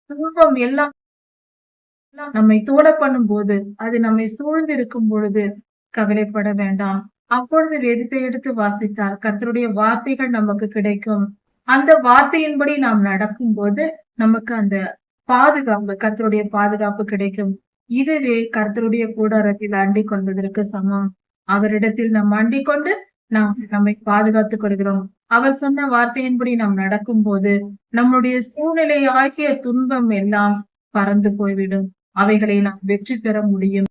துன்பம் எல்லாம் நம்மை தோட பண்ணும் போது, அது நம்மை சூழ்ந்து இருக்கும் பொழுது கவலைப்பட வேண்டாம். அப்பொழுது வேதத்தை எடுத்து வாசித்தால் கர்த்தருடைய வார்த்தைகள் நமக்கு கிடைக்கும். அந்த வார்த்தையின்படி நாம் நடக்கும்போது நமக்கு அந்த பாதுகாப்பு, கர்த்தருடைய பாதுகாப்பு கிடைக்கும். இதுவே கர்த்தருடைய கூடாரத்தில் அண்டிக் கொள்வதற்கு சமம். அவரிடத்தில் நாம் அண்டிக் கொண்டு நாம் நம்மை பாதுகாத்துக் கொள்கிறோம். அவர் சொன்ன வார்த்தையின்படி நாம் நடக்கும்போது நம்முடைய சூழ்நிலை ஆகிய துன்பம் எல்லாம் பறந்து போய்விடும். அவைகளை நாம் வெற்றி பெற முடியும்.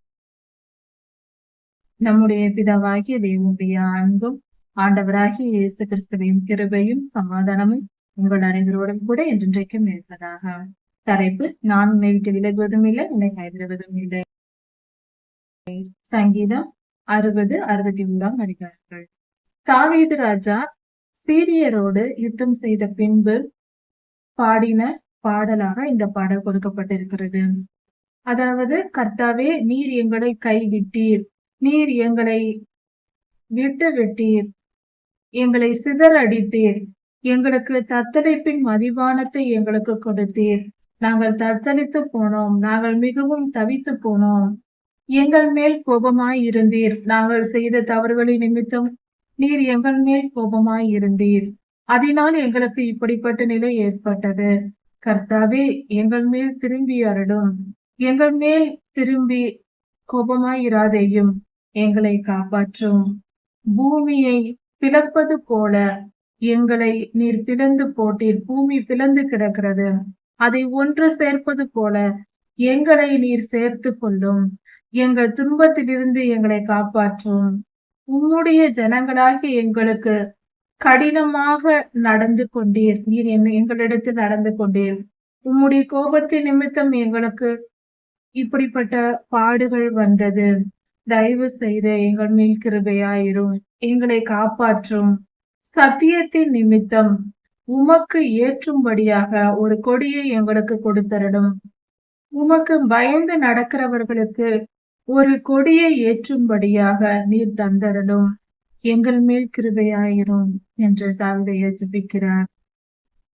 நம்முடைய பிதாவாகிய தேவனுடைய அன்பும் ஆண்டவராகிய இயேசு கிறிஸ்துவின் கிருபையும் சமாதானமும் உங்கள் அனைவரோடும் கூட என்றென்றைக்கும் இருப்பதாக. தலைப்பு, நான் உன்னை விட்டு விலகுவதும் இல்லை, உன்னை கைவிடுவதும் இல்லை. சங்கீதம் 60-61 அதிகாரங்கள். தாவீது ராஜா சீரியரோடு யுத்தம் செய்த பின்பு பாடின பாடலாக இந்த பாடல் கொடுக்கப்பட்டிருக்கிறது. அதாவது, கர்த்தாவே, நீர் எங்களை கைவிட்டீர், நீர் எங்களை விட்டு விட்டீர், எங்களை சிதறடித்தீர், எங்களுக்கு தத்தளிப்பின் மதிவானத்தை எங்களுக்கு கொடுத்தீர். நாங்கள் தத்தளித்து போனோம், நாங்கள் மிகவும் தவித்து போனோம். எங்கள் மேல் கோபமாய் இருந்தீர். நாங்கள் செய்த தவறுகளின் நிமித்தம் நீர் எங்கள் மேல் கோபமாய் இருந்தீர். அதனால் எங்களுக்கு இப்படிப்பட்ட நிலை ஏற்பட்டது. கர்த்தாவே, எங்கள் மேல் திரும்பி அருளும், எங்கள் மேல் திரும்பி கோபமாயிராதேயும், எங்களை காப்பாற்றும். பூமியை பிளப்பது போல எங்களை நீர் பிளந்து போட்டீர். பூமி பிளந்து கிடக்கிறது, அதை ஒன்று சேர்ப்பது போல எங்களை நீர் சேர்த்து கொள்ளும். எங்கள் துன்பத்திலிருந்து எங்களை காப்பாற்றும். உம்முடைய ஜனங்களாகி எங்களுக்கு கடினமாக நடந்து கொண்டீர். நீர் எங்களிடத்தில் நடந்து கொண்டீர். உம்முடைய கோபத்தின் நிமித்தம் எங்களுக்கு இப்படிப்பட்ட பாடுகள் வந்தது. தயவு செய்து எங்கள் மேல் கிருபையாயிரும், எங்களை காப்பாற்றும். சத்தியத்தின் நிமித்தம் உமக்கு ஏற்றும்படியாக ஒரு கொடியை எங்களுக்கு கொடுத்தரடும். உமக்கு பயந்து நடக்கிறவர்களுக்கு ஒரு கொடியை ஏற்றும்படியாக நீர் தந்தரடும். எங்கள் மேல் கிருபையாயிரும் என்று தாவீது ஜெபிக்கிறார்.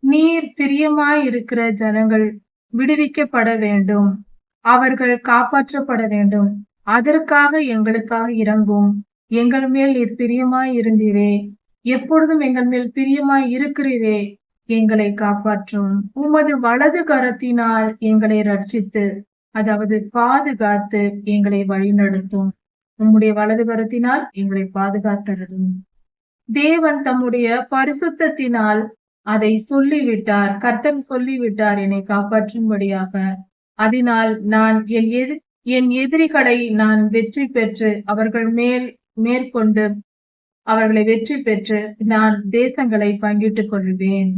நீர் பிரியமாய் இருக்கிற ஜனங்கள் விடுவிக்கப்பட வேண்டும், அவர்கள் காப்பாற்றப்பட வேண்டும். அதற்காக எங்களுக்காக இறங்கும். எங்கள் மேல் நீர் பிரியமாய் இருந்தீரே, எப்பொழுதும் எங்கள் மேல் பிரியமாய் இருக்கிறீரே, எங்களை காப்பாற்றும். உமது வலது கரத்தினால் எங்களை ரட்சித்து, அதாவது பாதுகாத்து எங்களை வழிநடத்தும். உம்முடைய வலது கரத்தினால் எங்களை பாதுகாத்தரும். தேவன் தம்முடைய பரிசுத்தத்தினால் அதை சொல்லிவிட்டார். கர்த்தர் சொல்லிவிட்டார் என்னை காப்பாற்றும்படியாக. அதனால் நான் என் எதிரிகளை நான் வெற்றி பெற்று அவர்கள் மேற்கொண்டு அவர்களை வெற்றி பெற்று நான் தேசங்களை பங்கிட்டுக் கொள்வேன்.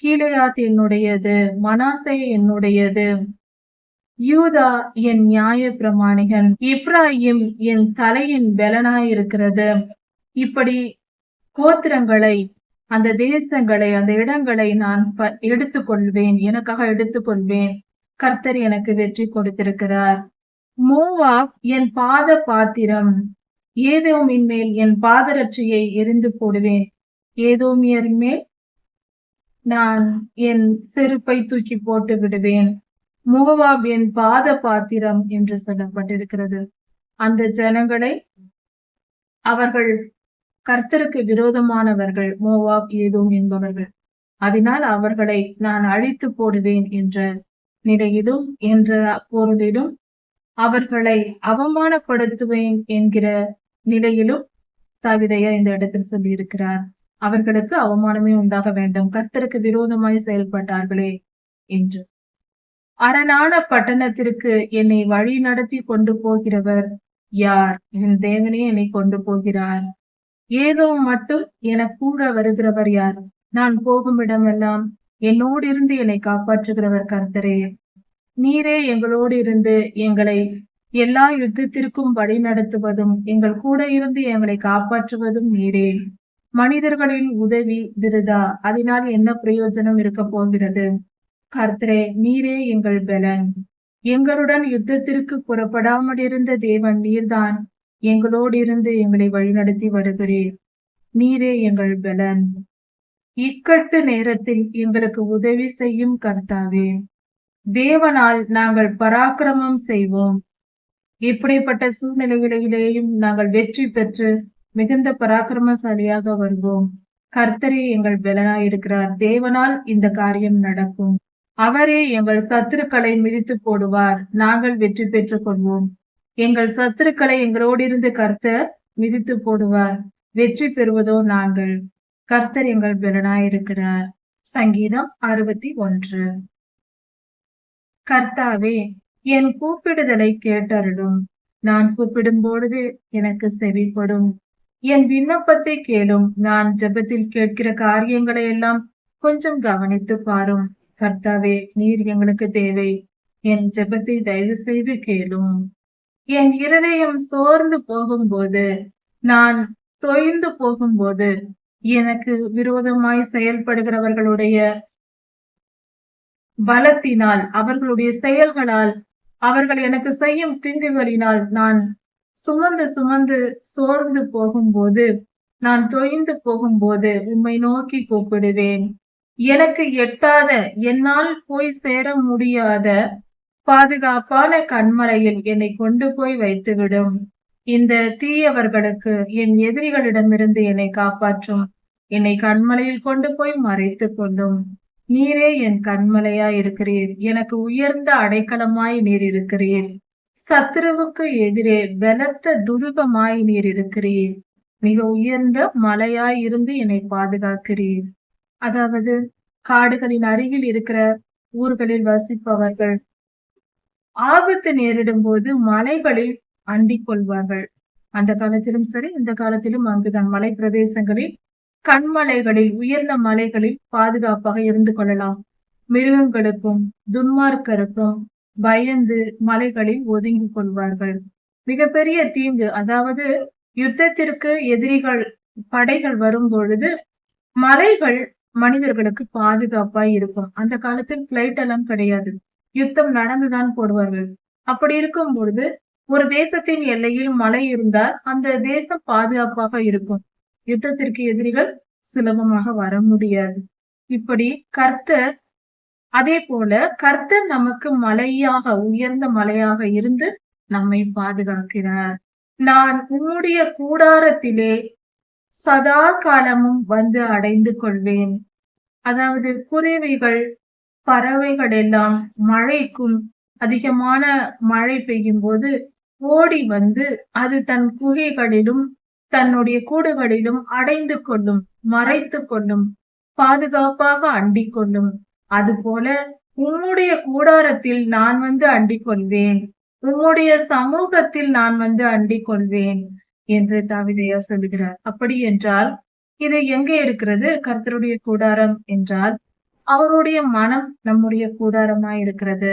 கீலேயாத் என்னுடையது, மனாசே என்னுடையது, யூதா என் நியாய பிரமாணிகன், இப்ராஹிம் என் தலையின் பலனாயிருக்கிறது. இப்படி கோத்திரங்களை, அந்த தேசங்களை, அந்த இடங்களை நான் எடுத்துக்கொள்வேன், எனக்காக எடுத்துக்கொள்வேன். கர்த்தர் எனக்கு வெற்றி கொடுத்திருக்கிறார். மோவாப் என் பாத பாத்திரம், ஏதோமின் மேல் என் பாதரட்சியை எரிந்து போடுவேன். ஏதோமியரின் மேல் நான் என் செருப்பை தூக்கி போட்டு விடுவேன். மோவாப் என் பாத பாத்திரம் என்று சொல்லப்பட்டிருக்கிறது. அந்த ஜனங்களை, அவர்கள் கர்த்தருக்கு விரோதமானவர்கள், மோவாப் ஏதோம் என்பவர்கள். அதனால் அவர்களை நான் அழித்து போடுவேன் என்ற நிலையிலும், என்ற பொருளிலும், அவர்களை அவமானப்படுத்துவேன் என்கிற நிலையிலும் தாவீதையா இந்த இடத்தில் சொல்லி இருக்கிறார். அவர்களுக்கு அவமானமே உண்டாக வேண்டும், கர்த்தருக்கு விரோதமாய் செயல்பட்டார்களே என்று. அரணான பட்டணத்திற்கு என்னை வழி நடத்தி கொண்டு போகிறவர் யார்? என் தேவனே என்னை கொண்டு போகிறார். ஏதோ மட்டும் என கூட வருகிறவர் யார்? நான் போகும் இடமெல்லாம் என்னோடு இருந்து என்னை காப்பாற்றுகிறவர் கர்த்தரே. நீரே எங்களோடு இருந்து எங்களை எல்லா யுத்தத்திற்கும் வழி நடத்துவதும் எங்கள் கூட இருந்து எங்களை காப்பாற்றுவதும் நீரே. மனிதர்களின் உதவி விருதா, அதனால் என்ன பிரயோஜனம் இருக்க போகிறது? கர்த்தரே, நீரே எங்கள் பலன். எங்களுடன் யுத்தத்திற்கு புறப்படாமல் இருந்த தேவன் நீர்தான். எங்களோடு இருந்து எங்களை வழிநடத்தி வருகிறீர். நீரே எங்கள் பலன். இக்கட்டு நேரத்தில் எங்களுக்கு உதவி செய்யும் கர்த்தாவே. தேவனால் நாங்கள் பராக்கிரமம் செய்வோம். இப்படிப்பட்ட சூழ்நிலைகளிலேயும் நாங்கள் வெற்றி பெற்று மிகுந்த பராக்கிரமசாலியாக வருவோம். கர்த்தரே எங்கள் பலனாய் இருக்கிறார். தேவனால் இந்த காரியம் நடக்கும். அவரே எங்கள் சத்துருக்களை மிதித்து போடுவார். நாங்கள் வெற்றி பெற்றுக் கொள்வோம். எங்கள் சத்துருக்களை எங்களோடிருந்து கர்த்தர் மிதித்து போடுவார். வெற்றி பெறுவதோ நாங்கள். கர்த்தர் எங்கள் பலனாய் இருக்கிறார். சங்கீதம் 61. கர்த்தாவே, என் கூப்பிடுதலை கேட்டருளும். நான் கூப்பிடும் பொழுது எனக்கு செவிப்படும். என் விண்ணப்பத்தை கேளும். நான் ஜெபத்தில் கேட்கிற காரியங்களை எல்லாம் கொஞ்சம் கவனித்து பாரும். கர்த்தாவே, நீர் எங்களுக்கு தேவை. என் ஜெபத்தை தயவு செய்து கேளும். என் இருதயம் சோர்ந்து போகும்போது, நான் தொய்ந்து போகும்போது, எனக்கு விரோதமாய் செயல்படுகிறவர்களுடைய பலத்தினால், அவர்களுடைய செயல்களால், அவர்கள் எனக்கு செய்யும் தீங்குகளினால் நான் சுமந்து சுமந்து சோர்ந்து போகும்போது, நான் தொய்ந்து போகும்போது உம்மை நோக்கி கூப்பிடுவேன். எனக்கு எட்டாத, என்னால் போய் சேர முடியாத பாதுகாப்பான கன்மலையில் என்னை கொண்டு போய் வைத்துவிடும். இந்த தீயவர்களுக்கு, என் எதிரிகளிடமிருந்து என்னை காப்பாற்றும். என்னை கன்மலையில் கொண்டு போய் மறைத்துக் கொள்ளும். நீரே என் கன்மலையாய் இருக்கிறீர். எனக்கு உயர்ந்த அடைக்கலமாய் நீர் இருக்கிறீர். சத்துருவுக்கு எதிரே பலத்த துருகமாய் நீர் இருக்கிறீர். மிக உயர்ந்த மலையாய் இருந்து என்னை பாதுகாக்கிறீர். அதாவது காடுகளின் அருகில் இருக்கிற ஊர்களில் வசிப்பவர்கள் ஆபத்து நேரிடும் போது மலைகளில் அண்டிக் கொள்வார்கள். அந்த காலத்திலும் சரி, இந்த காலத்திலும் அங்குதான் மலை பிரதேசங்களில், கண்மலைகளில், உயர்ந்த மலைகளில் பாதுகாப்பாக இருந்து கொள்ளலாம். மிருகங்களுக்கும் துன்மார்க்கருக்கும் பயந்து மலைகளில் ஒதுங்கிக் கொள்வார்கள். மிகப்பெரிய தீங்கு, அதாவது யுத்தத்திற்கு எதிரிகள் படைகள் வரும் பொழுது மலைகள் மனிதர்களுக்கு பாதுகாப்பாய் இருக்கும். அந்த காலத்தில் பிளைட் எல்லாம் கிடையாது. யுத்தம் நடந்துதான் போடுவார்கள். அப்படி இருக்கும் பொழுது ஒரு தேசத்தின் எல்லையில் மலை இருந்தால் அந்த தேசம் பாதுகாப்பாக இருக்கும். யுத்தத்திற்கு எதிரிகள் சுலபமாக வர முடியாது. இப்படி கர்த்தர், அதே போல கர்த்தர் நமக்கு மலையாக, உயர்ந்த மலையாக இருந்து நம்மை பாதுகாக்கிறார். நான் உம்முடைய கூடாரத்திலே சதா காலமும் வந்து அடைந்து கொள்வேன். அதாவது குருவிகள், பறவைகள் எல்லாம் மழைக்கும், அதிகமான மழை பெய்யும் போது ஓடி வந்து அது தன் குகைகளிலும் தன்னுடைய கூடுகளிலும் அடைந்து கொள்ளும், மறைத்து கொள்ளும், பாதுகாப்பாக அண்டிக் கொள்ளும். அதுபோல உம்முடைய கூடாரத்தில் நான் வந்து அண்டிக் கொள்வேன். உம்முடைய சமூகத்தில் நான் வந்து அண்டிக் கொள்வேன் என்று தாவீது சொல்லுகிறார். அப்படி என்றால் இது எங்கே இருக்கிறது? கர்த்தருடைய கூடாரம் என்றால் அவருடைய மனம் நம்முடைய கூடாரமாய் இருக்கிறது.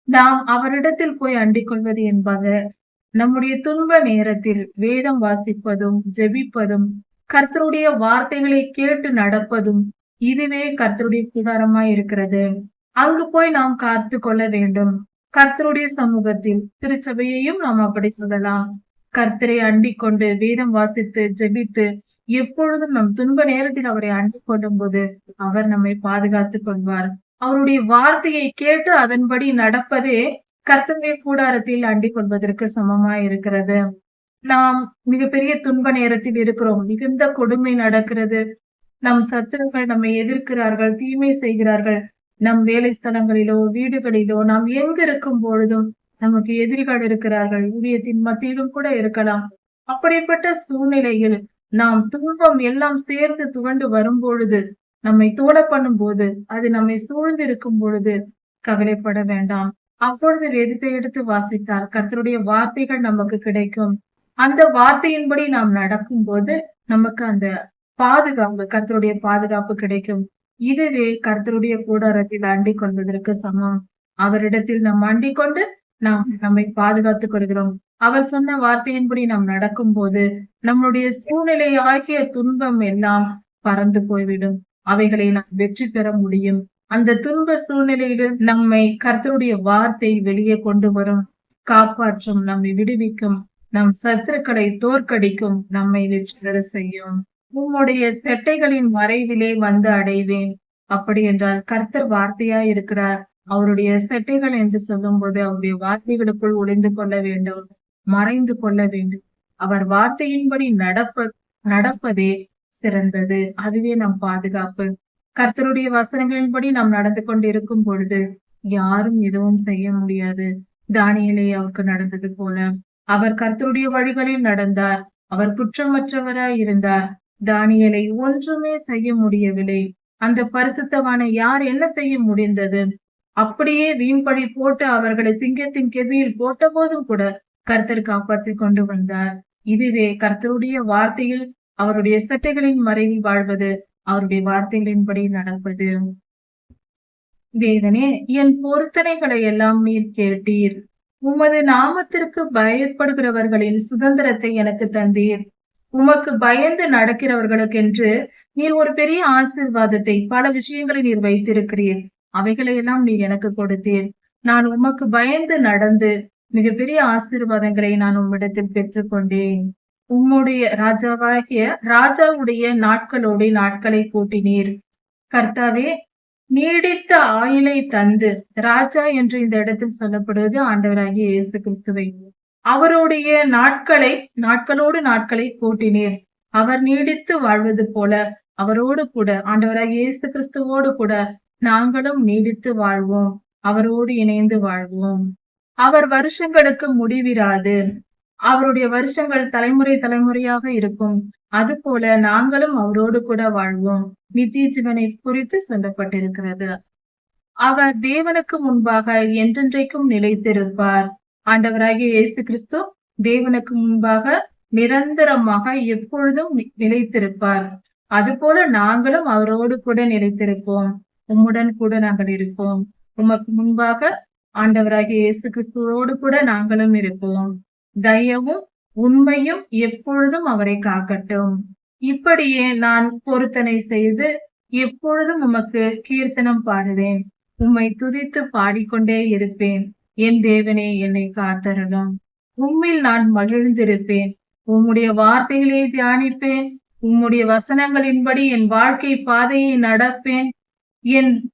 நாம் அவரிடத்தில் போய் அண்டிக் கொள்வது என்பது நம்முடைய துன்ப நேரத்தில் வேதம் வாசிப்பதும், ஜெபிப்பதும், கர்த்தருடைய வார்த்தைகளை கேட்டு நடப்பதும், இதுவே கர்த்தருடைய கூடாரமாய் இருக்கிறது. அங்கு போய் நாம் காத்து கொள்ள வேண்டும். கர்த்தருடைய சமூகத்தில், திருச்சபையையும் நாம் அப்படி சொல்லலாம். கர்த்தரை அண்டிக் கொண்டு வேதம் வாசித்து ஜெபித்து எப்பொழுதும் நம் துன்ப நேரத்தில் அவரை அண்டிக் கொள்ளும் போது அவர் நம்மை பாதுகாத்துக் கொள்வார். அவருடைய வார்த்தையை கேட்டு அதன்படி நடப்பதே கர்த்தருடைய கூடாரத்தில் அண்டிக் கொள்வதற்கு சமமாய் இருக்கிறது. நாம் மிகப்பெரிய துன்ப நேரத்தில் இருக்கிறோம். மிகுந்த கொடுமை நடக்கிறது. நம் சத்துருக்கள் நம்மை எதிர்க்கிறார்கள், தீமை செய்கிறார்கள். நம் வேலை ஸ்தலங்களிலோ, வீடுகளிலோ, நாம் எங்க இருக்கும் பொழுதும் நமக்கு எதிரிகள் இருக்கிறார்கள். ஊழியத்தின் மத்தியிலும் கூட இருக்கலாம். அப்படிப்பட்ட சூழ்நிலையில் நாம் துன்பம் எல்லாம் சேர்ந்து துவண்டு வரும் பொழுது, நம்மை தோட பண்ணும் போது, அது நம்மை சூழ்ந்து இருக்கும் பொழுது கவலைப்பட வேண்டாம். அப்பொழுது வேதத்தை எடுத்து வாசித்தால் கர்த்தருடைய வார்த்தைகள் நமக்கு கிடைக்கும். அந்த வார்த்தையின்படி நாம் நடக்கும் போது நமக்கு அந்த பாதுகாப்பு, கர்த்தருடைய பாதுகாப்பு கிடைக்கும். இதுவே கர்த்தருடைய கூடாரத்தில் அண்டிக் கொள்வதற்கு சமம். அவரிடத்தில் நாம் அண்டிக் கொண்டு நாம் நம்மை பாதுகாத்துக் கொள்கிறோம். அவர் சொன்ன வார்த்தையின்படி நாம் நடக்கும் போது நம்முடைய சூழ்நிலை ஆகிய துன்பம் எல்லாம் பறந்து போய்விடும். அவைகளை நாம் வெற்றி பெற முடியும். அந்த துன்ப சூழ்நிலையில் நம்மை கர்த்தருடைய வார்த்தை வெளியே கொண்டு வரும், காப்பாற்றும், நம்மை விடுவிக்கும், நம் சத்துருக்களை தோற்கடிக்கும், நம்மை வெற்றி பெற செய்யும். உம்முடைய செட்டைகளின் மறைவிலே வந்து அடைவேன். அப்படி என்றால் கர்த்தர் வார்த்தையாய் இருக்கிறார். அவருடைய செட்டைகள் என்று சொல்லும்போது அவருடைய வார்த்தைகளுக்குள் ஒளிந்து கொள்ள வேண்டும், மறைந்து கொள்ள வேண்டும். அவர் வார்த்தையின்படி நடப்பதே சிறந்தது. அதுவே நம் பாதுகாப்பு. கர்த்தருடைய வசனங்களின்படி நாம் நடந்து கொண்டிருக்கும் பொழுது யாரும் எதுவும் செய்ய முடியாது. தானியேலுவுக்கு நடந்தது போல அவர் கர்த்தருடைய வழிகளில் நடந்தார். அவர் குற்றமற்றவராய் இருந்தார். தானியேலை ஒன்றுமே செய்ய முடியவில்லை. அந்த பரிசுத்தவானை யார் என்ன செய்ய முடிந்தது? அப்படியே வீண்பழி போட்டு அவர்களை சிங்கத்தின் கெபியில் போட்டபோதும் கூட கர்த்தர் காப்பாற்றிக் கொண்டு வந்தார். இதுவே கர்த்தருடைய வார்த்தையில் அவருடைய சட்டைகளின் மறைவில் வாழ்வது, அவருடைய வார்த்தைகளின்படி நடப்பது. தேவனே, என் பொருத்தனைகளை எல்லாம் நீர் கேட்டீர். உமது நாமத்திற்கு பயப்படுகிறவர்களின் சுதந்திரத்தை எனக்கு தந்தீர். உமக்கு பயந்து நடக்கிறவர்களுக்கென்று நீர் ஒரு பெரிய ஆசீர்வாதத்தை, பல விஷயங்களை நீர் வைத்திருக்கிறீர். அவைகளை எல்லாம் நீர் எனக்கு கொடுத்தீர். நான் உமக்கு பயந்து நடந்து மிகப்பெரிய ஆசீர்வாதங்களை நான் உம்மிடத்தில் பெற்றுக்கொண்டேன். உம்முடைய ராஜாவுடைய நாட்களோடு நாட்களை கூட்டினீர். கர்த்தாவே, நீடித்த ஆயுளை தந்து, ராஜா என்று இந்த இடத்தில் சொல்லப்படுவது ஆண்டவராகிய இயேசு கிறிஸ்துவை, அவருடைய நாட்களோடு நாட்களை கூட்டினீர். அவர் நீடித்து வாழ்வது போல அவரோடு கூட, ஆண்டவராகிய இயேசு கிறிஸ்துவோடு கூட நாங்களும் நீடித்து வாழ்வோம். அவரோடு இணைந்து வாழ்வோம். அவர் வருஷங்களுக்கு முடிவிராது. அவருடைய வருஷங்கள் தலைமுறை தலைமுறையாக இருக்கும். அதுபோல நாங்களும் அவரோடு கூட வாழ்வோம். நித்திய ஜீவனை குறித்து சொல்லப்பட்டிருக்கிறது. அவர் தேவனுக்கு முன்பாக என்றென்றைக்கும் நிலைத்திருப்பார். ஆண்டவராகிய இயேசு கிறிஸ்து தேவனுக்கு முன்பாக நிரந்தரமாக எப்பொழுதும் நிலைத்திருப்பார். அதுபோல நாங்களும் அவரோடு கூட நிலைத்திருப்போம். உம்முடன் கூட நாங்கள் இருப்போம். உமக்கு முன்பாக ஆண்டவராகிய இயேசு கிறிஸ்துவோடு கூட நாங்களும் இருப்போம். தயவும் உண்மையும் எப்பொழுதும் அவரை காக்கட்டும். இப்படியே நான் பொருத்தனை செய்து எப்பொழுதும் உமக்கு கீர்த்தனம் பாடுவேன். உம்மை துதித்து பாடிக்கொண்டே இருப்பேன். என் தேவனே, என்னை காத்தருளும். உம்மில் நான் மகிழ்ந்திருப்பேன். உம்முடைய வார்த்தைகளை தியானிப்பேன். உம்முடைய வசனங்களின்படி என் வாழ்க்கை பாதையை நடப்பேன்.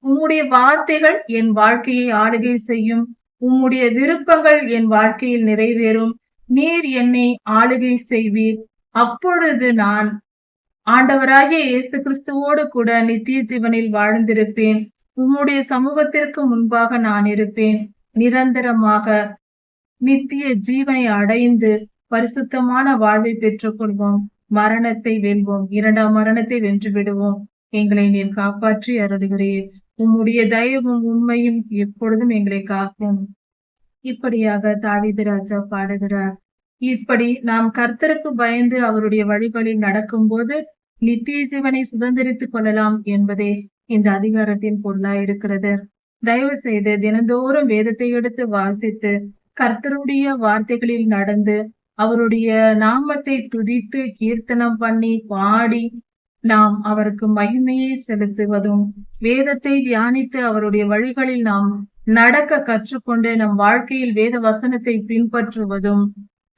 உம்முடைய வார்த்தைகள் என் வாழ்க்கையை ஆளுகை செய்யும். உம்முடைய விருப்பங்கள் என் வாழ்க்கையில் நிறைவேறும். நீர் என்னை ஆளுகை செய்வீர். அப்பொழுது நான் ஆண்டவராகிய இயேசு கிறிஸ்துவோடு கூட நித்திய ஜீவனில் வாழ்ந்திருப்பேன். உம்முடைய சமூகத்திற்கு முன்பாக நான் இருப்பேன். நிரந்தரமாக நித்திய ஜீவனை அடைந்து பரிசுத்தமான வாழ்வை பெற்றுக் கொள்வோம். மரணத்தை வெல்வோம். இரண்டாம் மரணத்தை வென்று விடுவோம். எங்களை நீர் காப்பாற்றி அருளுகிறீர். உம்முடைய தயவும் உண்மையும் எப்பொழுதும் எங்களை காக்கும். இப்படியாக தாவீது ராஜா பாடுகிறார். இப்படி நாம் கர்த்தருக்கு பயந்து அவருடைய வழிகளில் நடக்கும் போது நித்திய ஜீவனை சுதந்திரித்துக் கொள்ளலாம் என்பதே இந்த அதிகாரத்தின் பொருளாயிருக்கிறது. தயவு செய்து தினந்தோறும் வேதத்தை எடுத்து வாசித்து கர்த்தருடைய வார்த்தைகளில் நடந்து அவருடைய நாமத்தை துதித்து கீர்த்தனம் பண்ணி பாடி நாம் அவருக்கு மகிமையை செலுத்துவதும், வேதத்தை தியானித்து அவருடைய வழிகளில் நாம் நடக்க கற்றுக்கொண்டு நம் வாழ்க்கையில் வேத வசனத்தை பின்பற்றுவதும்,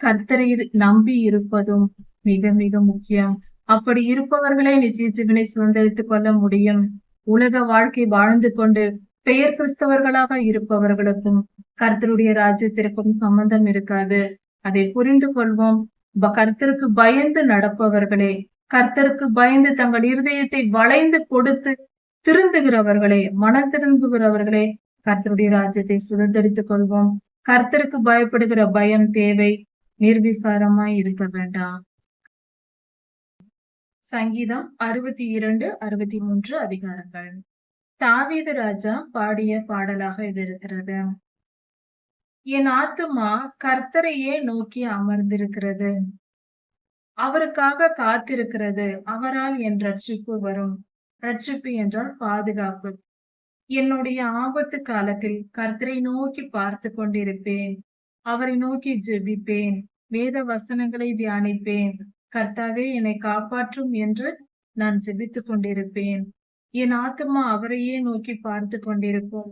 கர்த்தரை நம்பி இருப்பதும் மிக மிக முக்கியம். அப்படி இருப்பவர்களை நித்திய ஜீவனை சுதந்திரித்துக் கொள்ள முடியும். உலக வாழ்க்கை வாழ்ந்து கொண்டு பெயர் கிறிஸ்தவர்களாக இருப்பவர்களுக்கும் கர்த்தருடைய ராஜ்யத்திற்கும் சம்பந்தம் இருக்காது. அதை புரிந்து கொள்வோம். கர்த்தருக்கு பயந்து நடப்பவர்களே, கர்த்தருக்கு பயந்து தங்கள் இருதயத்தை வளைந்து கொடுத்து திருந்துகிறவர்களே, மனம் திரும்புகிறவர்களே கர்த்தருடைய ராஜ்யத்தை சுதந்திரித்துக் கொள்வோம். கர்த்தருக்கு பயப்படுகிற பயம் தேவை. நிர்விசாரமாய் இருக்க வேண்டாம். சங்கீதம் 62, 63 அதிகாரங்கள். தாவீது ராஜா பாடிய பாடலாக இது இருக்கிறது. என் ஆத்துமா கர்த்தரையே நோக்கி அமர்ந்திருக்கிறது. அவருக்காக காத்திருக்கிறது. அவரால் என் ரட்சிப்பு வரும். ரட்சிப்பு என்றால் பாதுகாப்பு. என்னுடைய ஆபத்து காலத்தில் கர்த்தரை நோக்கி பார்த்து கொண்டிருப்பேன். அவரை நோக்கி ஜெபிப்பேன். வேத வசனங்களை தியானிப்பேன். கர்த்தாவே, என்னை காப்பாற்றும் என்று நான் ஜெபித்துக் கொண்டிருப்பேன். என் ஆத்துமா அவரையே நோக்கி பார்த்து கொண்டிருக்கும்.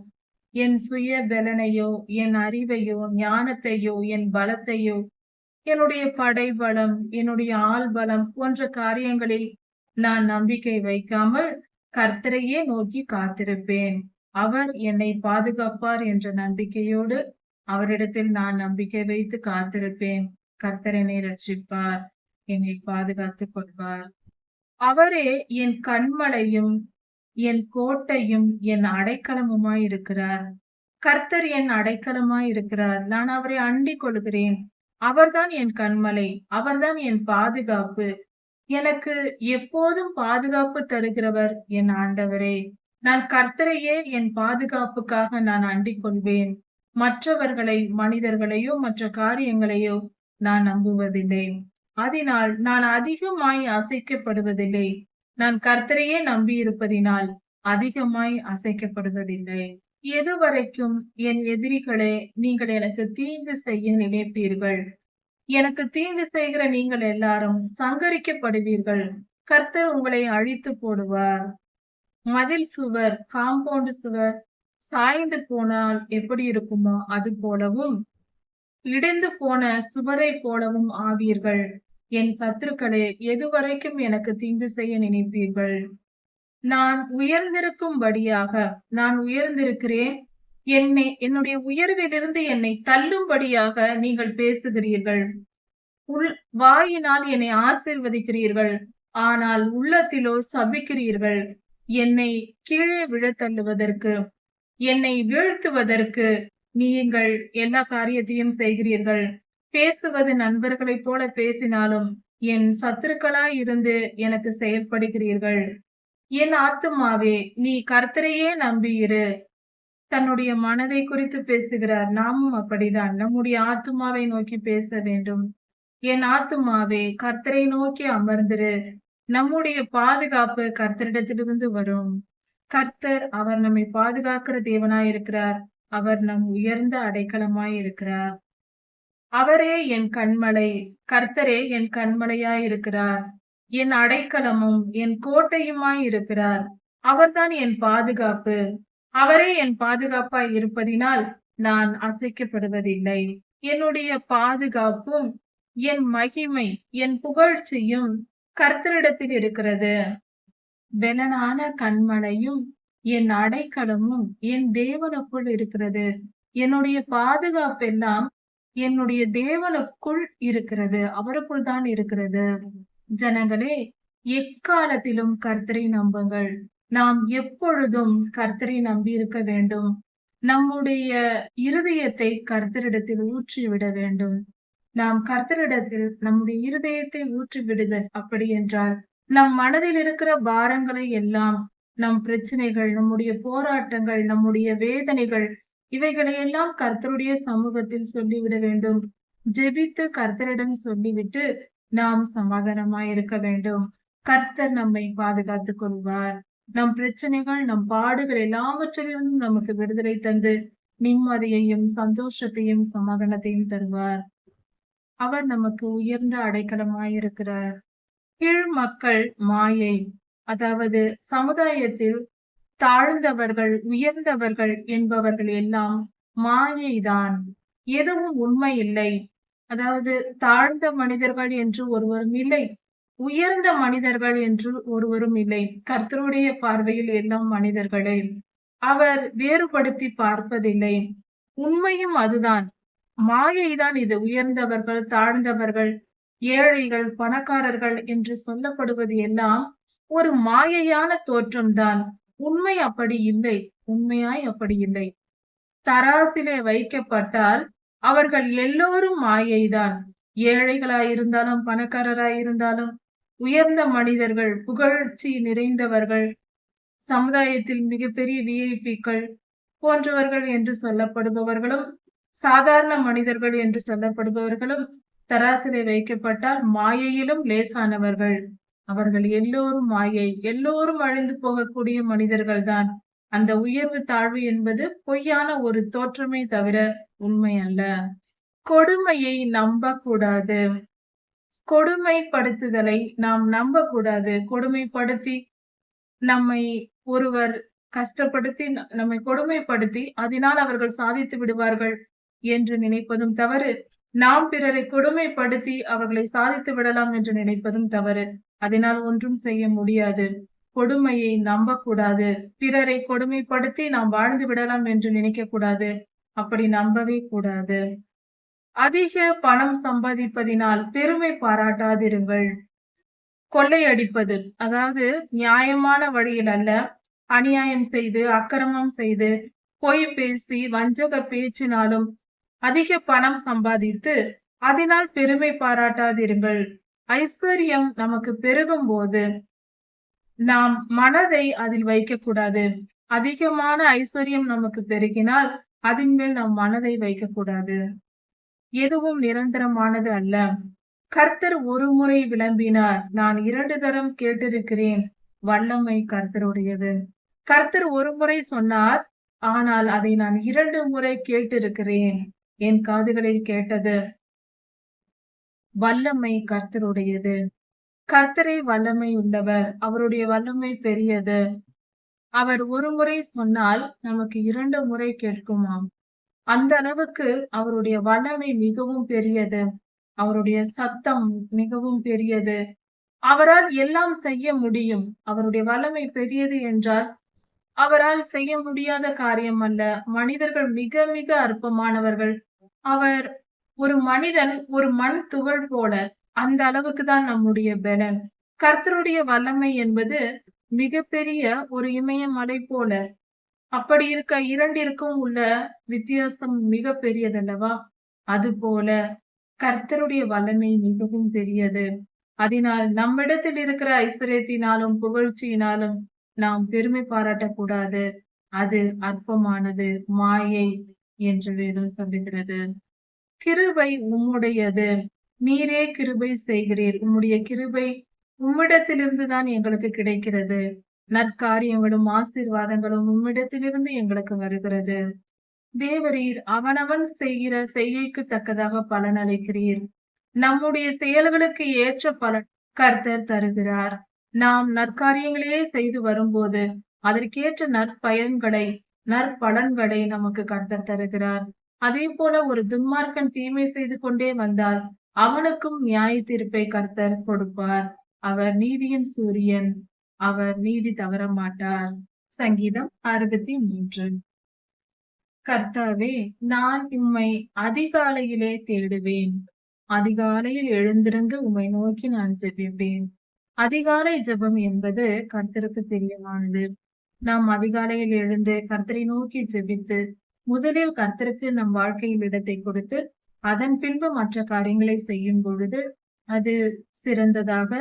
என் சுய பலனையோ, என் அறிவையோ, ஞானத்தையோ, என் பலத்தையோ, என்னுடைய படைபலம், என்னுடைய ஆள் பலம் போன்ற காரியங்களில் நான் நம்பிக்கை வைக்காமல் கர்த்தரையே நோக்கி காத்திருப்பேன். அவர் என்னை பாதுகாப்பார் என்ற நம்பிக்கையோடு அவரிடத்தில் நான் நம்பிக்கை வைத்து காத்திருப்பேன். கர்த்தர் என்னை ரட்சிப்பார், என்னை பாதுகாத்துக் கொள்வார். அவரே என் கன்மலையும் என் கோட்டையும் என் அடைக்கலமுமாய் இருக்கிறார். கர்த்தர் என் அடைக்கலமாய் இருக்கிறார். நான் அவரை அண்டிக் கொள்கிறேன். அவர்தான் என் கன்மலை, அவர்தான் என் பாதுகாப்பு. எனக்கு எப்போதும் பாதுகாப்பு தருகிறவர் என் ஆண்டவரே. நான் கர்த்தரையே என் பாதுகாப்புக்காக நான் அண்டிக் கொள்வேன். மற்றவர்களை, மனிதர்களையோ மற்ற காரியங்களையோ நான் நம்புவதில்லை. அதனால் நான் அதிகமாய் அசைக்கப்படுவதில்லை. நான் கர்த்தரையே நம்பியிருப்பதினால் அதிகமாய் அசைக்கப்படுவதில்லை. எதுவரைக்கும் என் எதிரிகளே நீங்கள் எனக்கு தீங்கு செய்ய நினைப்பீர்கள்? எனக்கு தீங்கு செய்கிற நீங்கள் எல்லாரும் சங்கரிக்கப்படுவீர்கள். கர்த்தர் உங்களை அழித்து போடுவார். மதில் சுவர், காம்பவுண்ட் சுவர் சாய்ந்து போனால் எப்படி இருக்குமோ அது போலவும், இடிந்து போன சுவரை போலவும் ஆவீர்கள். என் சத்துருக்களே, எதுவரைக்கும் எனக்கு தீங்கு செய்ய நினைப்பீர்கள்? நான் உயர்ந்திருக்கும்படியாக நான் உயர்ந்திருக்கிறேன். என்னுடைய உயர்விலிருந்து என்னை தள்ளும்படியாக நீங்கள் பேசுகிறீர்கள். வாயினால் என்னை ஆசீர்வதிக்கிறீர்கள், ஆனால் உள்ளத்திலோ சபிக்கிறீர்கள். என்னை கீழே விழத் தள்ளுவதற்கு, என்னை வீழ்த்துவதற்கு நீங்கள் எல்லா காரியத்தையும் செய்கிறீர்கள். பேசுவது நண்பர்களைப் போல பேசினாலும் என் சத்துருக்களாய் இருந்து எனக்கு செயல்படுகிறீர்கள். என் ஆத்துமாவே, நீ கர்த்தரையே நம்பியிரு. தன்னுடைய மனதை குறித்து பேசுகிறார். நாமும் அப்படிதான் நம்முடைய ஆத்துமாவை நோக்கி பேச வேண்டும். என் ஆத்துமாவே, கர்த்தரை நோக்கி அமர்ந்திரு. நம்முடைய பாதுகாப்பு கர்த்தரிடத்திலிருந்து வரும். கர்த்தர் அவர் நம்மை பாதுகாக்கிற தேவனாய் இருக்கிறார். அவர் நம் உயர்ந்த அடைக்கலமாய் இருக்கிறார். அவரே என் கன்மலை, கர்த்தரே என் கன்மலையாய் இருக்கிறார். என் அடைக்கலமும் என் கோட்டையுமாய் இருக்கிறார். அவர்தான் என் பாதுகாப்பு. அவரே என் பாதுகாப்பாய் இருப்பதினால் நான் அசைக்கப்படுவதில்லை. என்னுடைய பாதுகாப்பும் என் மகிமை, என் புகழ்ச்சியும் கர்த்தரிடத்தில் இருக்கிறது. பெலனான கன்மலையும் என் அடைக்கலமும் என் தேவனுக்குள் இருக்கிறது. என்னுடைய பாதுகாப்பெல்லாம் என்னுடைய தேவனுக்குள் இருக்கிறது. அவருக்குள் தான் இருக்கிறது. ஜனங்களே, எக்காலத்திலும் கர்த்தரை நம்புங்கள். நாம் எப்பொழுதும் கர்த்தரை நம்பி இருக்க வேண்டும். நம்முடைய இருதயத்தை கர்த்தரிடத்தில் ஊற்றிவிட வேண்டும். நாம் கர்த்தரிடத்தில் நம்முடைய இருதயத்தை ஊற்றிவிடுதல் அப்படி என்றால், நம் மனதில் இருக்கிற பாரங்களை எல்லாம், நம் பிரச்சனைகள், நம்முடைய போராட்டங்கள், நம்முடைய வேதனைகள், இவைகளை எல்லாம் கர்த்தருடைய சமூகத்தில் சொல்லிவிட வேண்டும். ஜெபித்து கர்த்தரிடம் சொல்லிவிட்டு நாம் சமாதானமாய் இருக்க வேண்டும். கர்த்தர் நம்மை பாதுகாத்துக் கொள்வார். நம் பிரச்சனைகள், நம் பாடுகள் எல்லாவற்றிலிருந்தும் நமக்கு விடுதலை தந்து நிம்மதியையும் சந்தோஷத்தையும் சமாதானத்தையும் தருவார். அவர் நமக்கு உயர்ந்த அடைக்கலமாய் இருக்கிறார். கீழ் மக்கள் மாயை, அதாவது சமுதாயத்தில் தாழ்ந்தவர்கள், உயர்ந்தவர்கள் என்பவர்கள் எல்லாம் மாயைதான். எதுவும் உண்மை இல்லை. அதாவது தாழ்ந்த மனிதர்கள் என்று ஒருவரும் இல்லை, உயர்ந்த மனிதர்கள் என்று ஒருவரும் இல்லை. கர்த்தருடைய பார்வையில் எல்லாம் மனிதர்களே. அவர் வேறுபடுத்தி பார்ப்பதில்லை. உண்மையும் அதுதான். மாயைதான் இது. உயர்ந்தவர்கள், தாழ்ந்தவர்கள், ஏழைகள், பணக்காரர்கள் என்று சொல்லப்படுவது எல்லாம் ஒரு மாயையான தோற்றம்தான். உண்மை அப்படி இல்லை. உண்மையாய் அப்படி இல்லை. தராசிலே வைக்கப்பட்டால் அவர்கள் எல்லோரும் மாயைதான். ஏழைகளாயிருந்தாலும், பணக்காரராயிருந்தாலும், உயர்ந்த மனிதர்கள், புகழ்ச்சி நிறைந்தவர்கள், சமுதாயத்தில் மிகப்பெரிய விஐபிக்கள் போன்றவர்கள் என்று சொல்லப்படுபவர்களும், சாதாரண மனிதர்கள் என்று சொல்லப்படுபவர்களும் தராசிலே வைக்கப்பட்டால் மாயையிலும் லேசானவர்கள். அவர்கள் எல்லோரும் மாயை. எல்லோரும் அழிந்து போகக்கூடிய மனிதர்கள் தான். அந்த உயர்வு தாழ்வு என்பது பொய்யான ஒரு தோற்றமே தவிர உண்மை அல்ல. கொடுமையை நம்பக்கூடாது. கொடுமைப்படுத்துதலை நாம் நம்பக்கூடாது. கொடுமைப்படுத்தி நம்மை ஒருவர் கஷ்டப்படுத்தி, நம்மை கொடுமைப்படுத்தி அதனால் அவர்கள் சாதித்து விடுவார்கள் என்று நினைப்பதும் தவறு. நாம் பிறரை கொடுமைப்படுத்தி அவர்களை சாதித்து விடலாம் என்று நினைப்பதும் தவறு. அதனால் ஒன்றும் செய்ய முடியாது. கொடுமையை நம்பக்கூடாது. பிறரை கொடுமைப்படுத்தி நாம் வாழ்ந்து விடலாம் என்று நினைக்க கூடாது. அப்படி நம்பவே கூடாது. அதிக பணம் சம்பாதிப்பதினால் பெருமை பாராட்டாதிருங்கள். கொள்ளையடிப்பது, அதாவது நியாயமான வழியில் அல்ல, அநியாயம் செய்து, அக்கிரமம் செய்து, பொய் பேசி, வஞ்சக பேச்சினாலும் அதிக பணம் சம்பாதித்து அதனால் பெருமை பாராட்டாதிருங்கள். ஐஸ்வர்யம் நமக்கு பெருகும் போது நாம் மனதை அதில் வைக்கக்கூடாது. அதிகமான ஐஸ்வர்யம் நமக்கு பெருகினால் அதன் மேல் நம் மனதை வைக்கக்கூடாது. எதுவும் நிரந்தரமானது அல்ல. கர்த்தர் ஒரு முறை விளம்பினார், நான் 2 தரம் கேட்டிருக்கிறேன். வல்லமை கர்த்தருடையது. கர்த்தர் ஒரு முறை சொன்னார், ஆனால் அதை நான் 2 முறை கேட்டிருக்கிறேன். என் காதுகளில் கேட்டது. வல்லமை கர்த்தருடையது. கர்த்தரே வல்லமை உள்ளவர். அவருடைய வல்லமை பெரியது. அவர் ஒரு முறை சொன்னால் நமக்கு 2 முறை கேட்குமாம். அந்த அளவுக்கு அவருடைய வல்லமை மிகவும் பெரியது. அவருடைய சத்தம் மிகவும் பெரியது. அவரால் எல்லாம் செய்ய முடியும். அவருடைய வல்லமை பெரியது என்றால் அவரால் செய்ய முடியாத காரியம் அல்ல. மனிதர்கள் மிக மிக அற்பமானவர்கள். அவர் ஒரு மனிதன் ஒரு மண் துகள் போல. அந்த அளவுக்கு தான் நம்முடைய பலன். கர்த்தருடைய வல்லமை என்பது மிகப்பெரிய ஒரு இமயமலை போல. அப்படி இருக்க இரண்டிற்கும் உள்ள வித்தியாசம் மிக பெரியதல்லவா? அதுபோல கர்த்தருடைய வல்லமை மிகவும் பெரியது. அதனால் நம்மிடத்தில் இருக்கிற ஐஸ்வர்யத்தினாலும் புகழ்ச்சியினாலும் நாம் பெருமை பாராட்டக்கூடாது. அது அற்பமானது, மாயை என்று வேதம் சொல்லுகிறது. கிருபை உம்முடையது. நீரே கிருபை செய்கிறீர். உம்முடைய கிருபை உம்மிடத்திலிருந்து தான் எங்களுக்கு கிடைக்கிறது. நற்காரியங்களும் ஆசீர்வாதங்களும் உம்மிடத்திலிருந்து எங்களுக்கு வருகிறது. தேவரீர் அவனவன் செய்கிற செய்கைக்கு தக்கதாக பலன் அளிக்கிறீர். நம்முடைய செயல்களுக்கு ஏற்ற பலன் கர்த்தர் தருகிறார். நாம் நற்காரியங்களையே செய்து வரும்போது அதற்கேற்ற நற்பயன்களை நற்பலன்களை நமக்கு கர்த்தர் தருகிறார். அதே போல ஒரு துன்மார்க்கன் தீமை செய்து கொண்டே வந்தால் அவனுக்கும் நியாய தீர்ப்பை கர்த்தர் கொடுப்பார். அவர் நீதியின் சூரியன். அவர் நீதி தவற மாட்டார். சங்கீதம் 63. கர்த்தாவே, நான் உம்மை அதிகாலையிலே தேடுவேன். அதிகாலையில் எழுந்திருந்து உம்மை நோக்கி நான் ஜெபிப்பேன். அதிகாலை ஜெபம் என்பது கர்த்தருக்கு பிரியமானது. நாம் அதிகாலையில் எழுந்து கர்த்தரை நோக்கி ஜெபித்து முதலில் கர்த்தருக்கு நம் வாழ்க்கையில் இடத்தை கொடுத்து அதன் பின்பு மற்ற காரியங்களை செய்யும் பொழுது அது சிறந்ததாக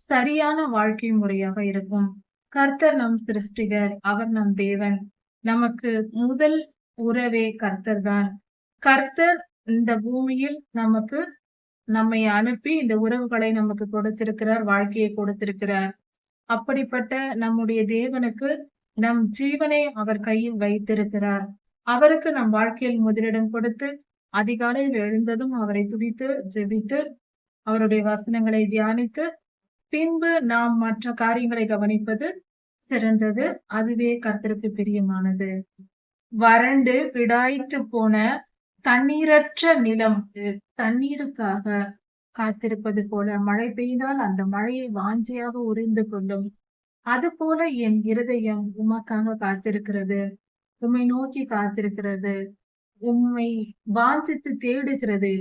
சரியான வாழ்க்கை முறையாக இருக்கும். கர்த்தர் நம் சிருஷ்டிகர். அவர் நம் தேவன். நமக்கு முதல் உறவே கர்த்தர் தான். கர்த்தர் இந்த பூமியில் நம்மை அனுப்பி இந்த உறவுகளை நமக்கு கொடுத்திருக்கிறார், வாழ்க்கையை கொடுத்திருக்கிறார். அப்படிப்பட்ட நம்முடைய தேவனுக்கு நம் ஜீவனை அவர் கையில் வைத்திருக்கிறார். அவருக்கு நம் வாழ்க்கையில் முதலிடம் கொடுத்து அதிகாலையில் எழுந்ததும் அவரை துதித்து ஜெபித்து அவருடைய வசனங்களை தியானித்து பின்பு நாம் மற்ற காரியங்களை கவனிப்பது சிறந்தது. அதுவே கர்த்தருக்கு பிரியமானது. வறண்டு விடாய்த்து போன தண்ணீரற்ற நிலம் தண்ணீருக்காக காத்திருப்பது போல மழை பெய்தால் அந்த மழையை வாஞ்சையாக உறிந்து கொள்ளும். அது போல என் இருதயம் உமக்காக காத்திருக்கிறது. உம்மை நோக்கி காத்திருக்கிறது. உம்மை வாஞ்சித்து தேடுகிறது.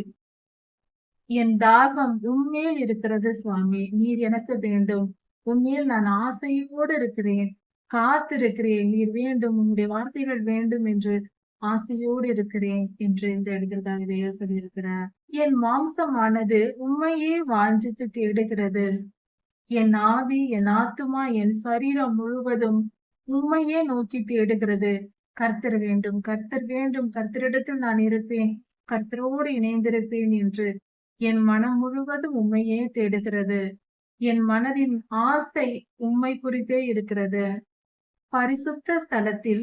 என் தாகம் உம்மேல் இருக்கிறது சுவாமி. நீர் எனக்கு வேண்டும். உம்மேல் நான் ஆசையோடு இருக்கிறேன், காத்திருக்கிறேன். நீர் வேண்டும், உம்முடைய வார்த்தைகள் வேண்டும் என்று ஆசையோடு இருக்கிறேன் என்று இந்த இடத்தில் தாவீது சொல்லியிருக்கிறார். என் மாம்சமானது உம்மையே வாஞ்சித்து தேடுகிறது. என் ஆவி, என் ஆத்துமா, என் சரீரம் முழுவதும் உம்மையே நோக்கி தேடுகிறது. கர்த்தர் வேண்டும், கர்த்தர் வேண்டும், கர்த்தரிடத்தில் நான் இருப்பேன், கர்த்தரோடு இணைந்திருப்பேன் என்று என் மனம் முழுவதும் உம்மையே தேடுகிறது. என் மனதின் ஆசை உம்மை குறித்தே இருக்கிறது. பரிசுத்த ஸ்தலத்தில்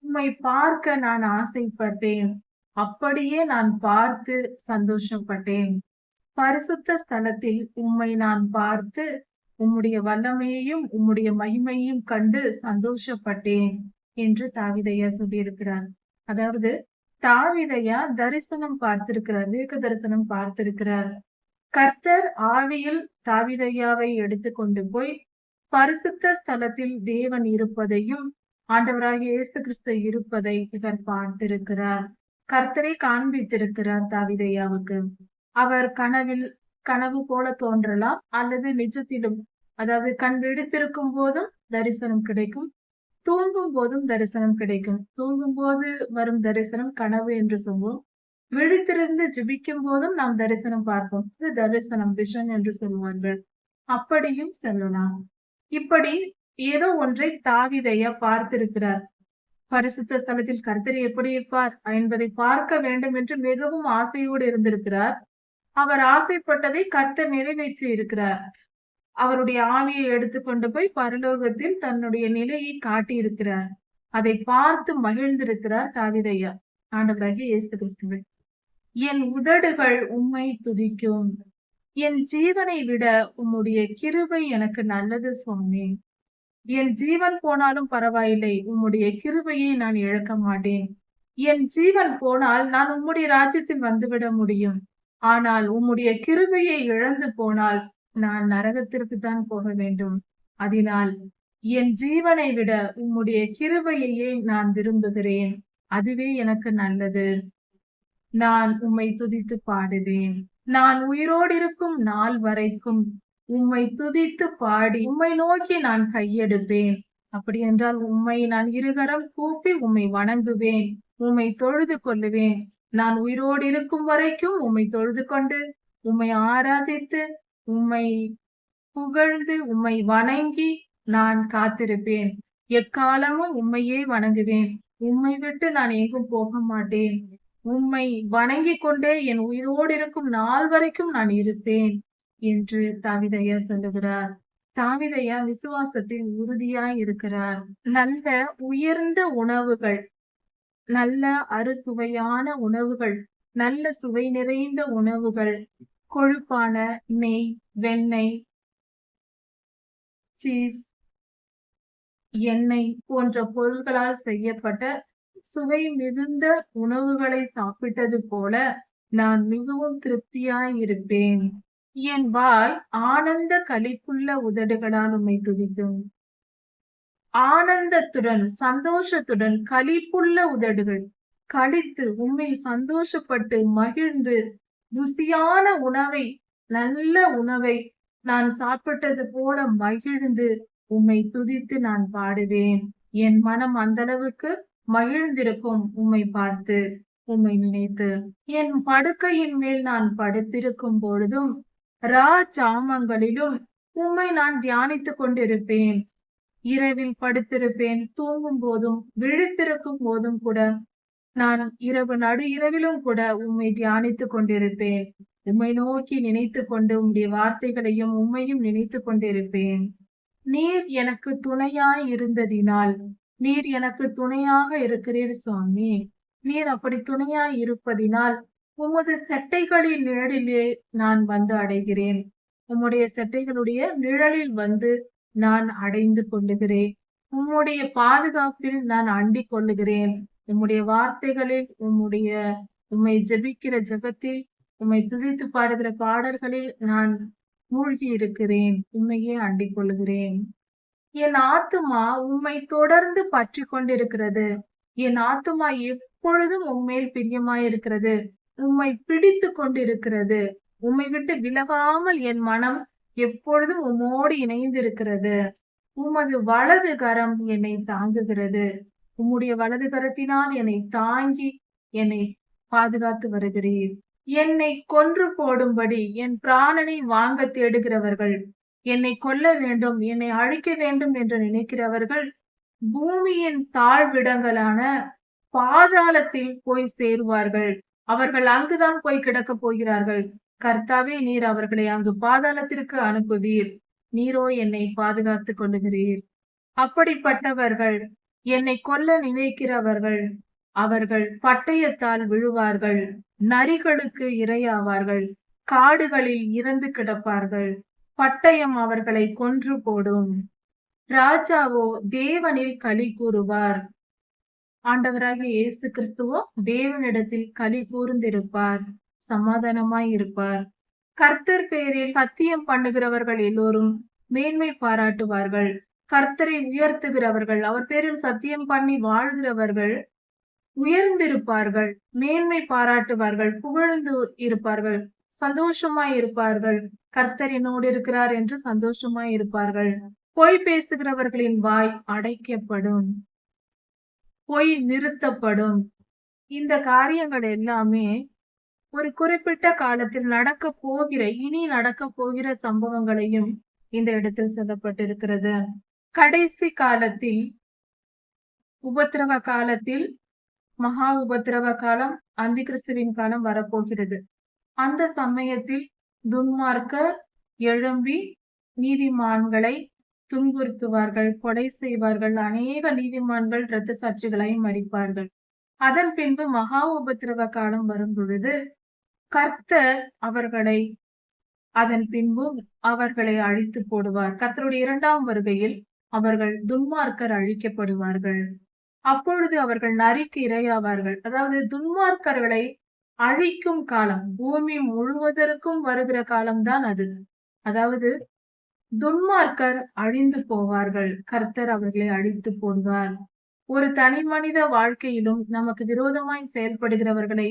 உம்மை பார்க்க நான் ஆசைப்பட்டேன். அப்படியே நான் பார்த்து சந்தோஷப்பட்டேன். பரிசுத்த ஸ்தலத்தில் உம்மை நான் பார்த்து உம்முடைய வல்லமையையும் உம்முடைய மகிமையையும் கண்டு சந்தோஷப்பட்டேன் என்று தாவீதையா சொல்லியிருக்கிறார். அதாவது தாவீதையா தரிசனம் பார்த்திருக்கிறார், தீர்க்க தரிசனம் பார்த்திருக்கிறார். கர்த்தர் ஆவியில் தாவீதையாவை எடுத்து கொண்டு போய் பரிசுத்த ஸ்தலத்தில் தேவன் இருப்பதையும் ஆண்டவராகிய இயேசு கிறிஸ்து இருப்பதை இவர் பார்த்திருக்கிறார். கர்த்தரை காண்பித்திருக்கிறார் தாவீதையாவுக்கு. அவர் கனவு போல தோன்றலாம், அல்லது நிஜத்திலும், அதாவது கண் விழித்திருக்கும் போதும் தரிசனம் கிடைக்கும், தூங்கும் போதும் தரிசனம் கிடைக்கும். தூங்கும் போது வரும் தரிசனம் கனவு என்று சொல்வோம். விழித்திருந்து ஜெபிக்கும் போதும் நாம் தரிசனம் பார்ப்போம். இது தரிசனம், விஷன் என்று சொல்வார்கள். அப்படியும் சொல்லலாம். இப்படி ஏதோ ஒன்றை தாவீதையா பார்த்திருக்கிறார். பரிசுத்த ஸ்தலத்தில் கர்த்தர் எப்படி இருப்பார் என்பதை பார்க்க வேண்டும் என்று மிகவும் ஆசையோடு இருந்திருக்கிறார். அவர் ஆசைப்பட்டதை கர்த்தர் நிறைவேற்றி இருக்கிறார். அவருடைய ஆவியை எடுத்துக்கொண்டு போய் பரலோகத்தில் தன்னுடைய நிலையை காட்டியிருக்கிறார். அதை பார்த்து மகிழ்ந்திருக்கிறார் தாவீதையா. ஆண்டவராகிய இயேசு கிறிஸ்துவே, என் உதடுகள் உம்மை துதிக்கும், என் ஜீவனை விட உம்முடைய கிருபை எனக்கு நல்லது சுவாமி. என் ஜீவன் போனாலும் பரவாயில்லை, உம்முடைய கிருபையை நான் இழக்க மாட்டேன். என் ஜீவன் போனால் நான் உம்முடைய ராஜ்யத்தில் வந்துவிட முடியும். ஆனால் உம்முடைய கிருபையை இழந்து போனால் நான் நரகத்திற்கு தான் போக வேண்டும். அதனால் என் ஜீவனை விட உம்முடைய கிருபையையே நான் விரும்புகிறேன். அதுவே எனக்கு நல்லது. நான் உம்மை துதித்து பாடுவேன். நான் உயிரோடு இருக்கும் நாள் வரைக்கும் உம்மை துதித்து பாடி உம்மை நோக்கி நான் கையெடுப்பேன். அப்படி என்றால் உம்மை நான் இருகரம் கூப்பி உம்மை வணங்குவேன், உம்மை தொழுது கொள்ளுவேன். நான் உயிரோடு இருக்கும் வரைக்கும் உம்மை தொழுது கொண்டு, உம்மை ஆராதித்து, உம்மை புகழ்ந்து, உம்மை வணங்கி நான் காத்திருப்பேன். எக்காலமும் உம்மையே வணங்குவேன். உம்மை விட்டு நான் எங்கும் போக மாட்டேன். உம்மை வணங்கிக் கொண்டே என் உயிரோடு இருக்கும் நாள் வரைக்கும் நான் இருப்பேன் என்று தாவீதையா சொல்லுகிறார். தாவீதையா விசுவாசத்தில் உறுதியாய் இருக்கிறார். நல்ல உயர்ந்த உணவுகள், நல்ல அறுசுவையான உணவுகள், நல்ல சுவை நிறைந்த உணவுகள், கொழுப்பான நெய், வெண்ணெய், சீஸ், எண்ணெய் போன்ற பொருள்களால் செய்யப்பட்ட சுவை மிகுந்த உணவுகளை சாப்பிட்டது போல நான் மிகவும் திருப்தியாய் இருப்பேன். என் வாய் ஆனந்த களிப்புள்ள உதடுகளால் உம்மை துதிக்கும். ஆனந்தத்துடன், சந்தோஷத்துடன், களிப்புள்ள உதடுகள், களித்து உம்மில் சந்தோஷப்பட்டு மகிழ்ந்து, ருசியான உணவை, நல்ல உணவை நான் சாப்பிட்டது போல மகிழ்ந்து உம்மை துதித்து நான் பாடுவேன். என் மனம் அந்த அளவுக்கு மகிழ்ந்திருக்கும் உம்மை பார்த்து, உம்மை நினைத்து. என் படுக்கையின் மேல் நான் படுத்திருக்கும் பொழுதும் ஜாமங்களிலும் உம்மை நான் தியானித்துக் கொண்டிருப்பேன். இரவில் படுத்திருப்பேன், தூங்கும் போதும் விழித்திருக்கும் போதும் கூட, நான் நடு இரவிலும் கூட உம்மை தியானித்துக் கொண்டிருப்பேன். உம்மை நோக்கி நினைத்து கொண்டு உம்முடைய வார்த்தைகளையும் உம்மையும் நினைத்து கொண்டிருப்பேன். நீர் எனக்கு துணையாய் இருந்ததினால், நீர் எனக்கு துணையாக இருக்கிறீர் சுவாமி. நீர் அப்படி துணையாய் இருப்பதினால் உமது செட்டைகளின் நிழலிலே நான் வந்து அடைகிறேன். உம்முடைய செட்டைகளுடைய நிழலில் வந்து நான் அடைந்து கொள்ளுகிறேன். உம்முடைய பாதுகாப்பில் நான் அண்டிக் கொள்ளுகிறேன். உம்முடைய வார்த்தைகளில், உம்மை ஜெபிக்கிற ஜெபத்தில், உம்மை துதித்து பாடுகிற பாடல்களில் நான் மூழ்கி இருக்கிறேன். உம்மையே அண்டிக் கொள்ளுகிறேன். என் ஆத்துமா உம்மை தொடர்ந்து பற்றி கொண்டிருக்கிறது. என் ஆத்துமா எப்பொழுதும் உம்மேல் பிரியமாயிருக்கிறது. உம்மை பிடித்து கொண்டிருக்கிறது. உம்மை விட்டு விலகாமல் என் மனம் எப்பொழுதும் உம்மோடு இணைந்திருக்கிறது. உமது வலது கரம் என்னை தாங்குகிறது. உம்முடைய வலது கரத்தினால் என்னை தாங்கி என்னை பாதுகாத்து வருகிறீர். என்னை கொன்று போடும்படி என் பிராணனை வாங்க தேடுகிறவர்கள், என்னை கொல்ல வேண்டும், என்னை அழிக்க வேண்டும் என்று நினைக்கிறவர்கள் பூமியின் தாழ்விடங்களான பாதாளத்தில் போய் சேருவார்கள். அவர்கள் அங்குதான் போய் கிடக்கப் போகிறார்கள். கர்த்தாவே, நீர் அவர்களை அங்கு பாதாளத்திற்கு அனுப்புவீர். நீரோ என்னை பாதுகாத்துக் கொள்ளுகிறீர். அப்படிப்பட்டவர்கள், என்னை கொல்ல நினைக்கிறவர்கள், அவர்கள் பட்டயத்தால் விழுவார்கள், நரிகளுக்கு இரையாவார்கள், காடுகளில் இறந்து கிடப்பார்கள். பட்டயம் அவர்களை கொன்று போடும். ராஜாவோ தேவனில் களி கூறுவார். ஆண்டவராகிய இயேசு கிறிஸ்துவோ தேவனிடத்தில் களி கூர்ந்திருப்பார், சமாதானமாய் இருப்பார். கர்த்தர் பேரில் சத்தியம் பண்ணுகிறவர்கள் எல்லோரும் மேன்மை பாராட்டுவார்கள். கர்த்தரை உயர்த்துகிறவர்கள், அவர் பேரில் சத்தியம் பண்ணி வாழ்கிறவர்கள் உயர்ந்திருப்பார்கள், மேன்மை பாராட்டுவார்கள், புகழ்ந்து இருப்பார்கள், சந்தோஷமாய் இருப்பார்கள். கர்த்தர் என்னோடு இருக்கிறார் என்று சந்தோஷமாய் இருப்பார்கள். பொய் பேசுகிறவர்களின் வாய் அடைக்கப்படும், பொய் நிறுத்தப்படும். இந்த காரியங்கள் எல்லாமே ஒரு குறிப்பிட்ட காலத்தில் இனி நடக்க போகிற சம்பவங்களையும் இந்த இடத்தில் சொல்லப்பட்டிருக்கிறது. கடைசி காலத்தில், உபத்திரவ காலத்தில், மகா உபத்திரவ காலம், அந்தி கிறிஸ்துவின் காலம் வரப்போகிறது. அந்த சமயத்தில் துன்மார்க்கர் எழும்பி நீதிமான்களை துன்புறுத்துவார்கள், கொலை செய்வார்கள். அநேக நீதிமான்கள் இரத்த சாட்சிகளை மறிப்பார்கள். அதன் பின்பு மகா உபத்திரவ காலம் வரும் பொழுது கர்த்தர் அதன் பின்பு அவர்களை அழித்து போடுவார். கர்த்தருடைய இரண்டாம் வருகையில் அவர்கள் துன்மார்க்கர் அழிக்கப்படுவார்கள். அப்பொழுது அவர்கள் நரிக்கு இரையாவார்கள். அதாவது துன்மார்க்கர்களை அழிக்கும் காலம், பூமி முழுவதற்கும் வருகிற காலம்தான் அது. அதாவது துன்மார்க்கர் அழிந்து போவார்கள், கர்த்தர் அவர்களை அழித்து போடுவார். ஒரு தனி மனித வாழ்க்கையிலும் நமக்கு விரோதமாய் செயல்படுகிறவர்களை,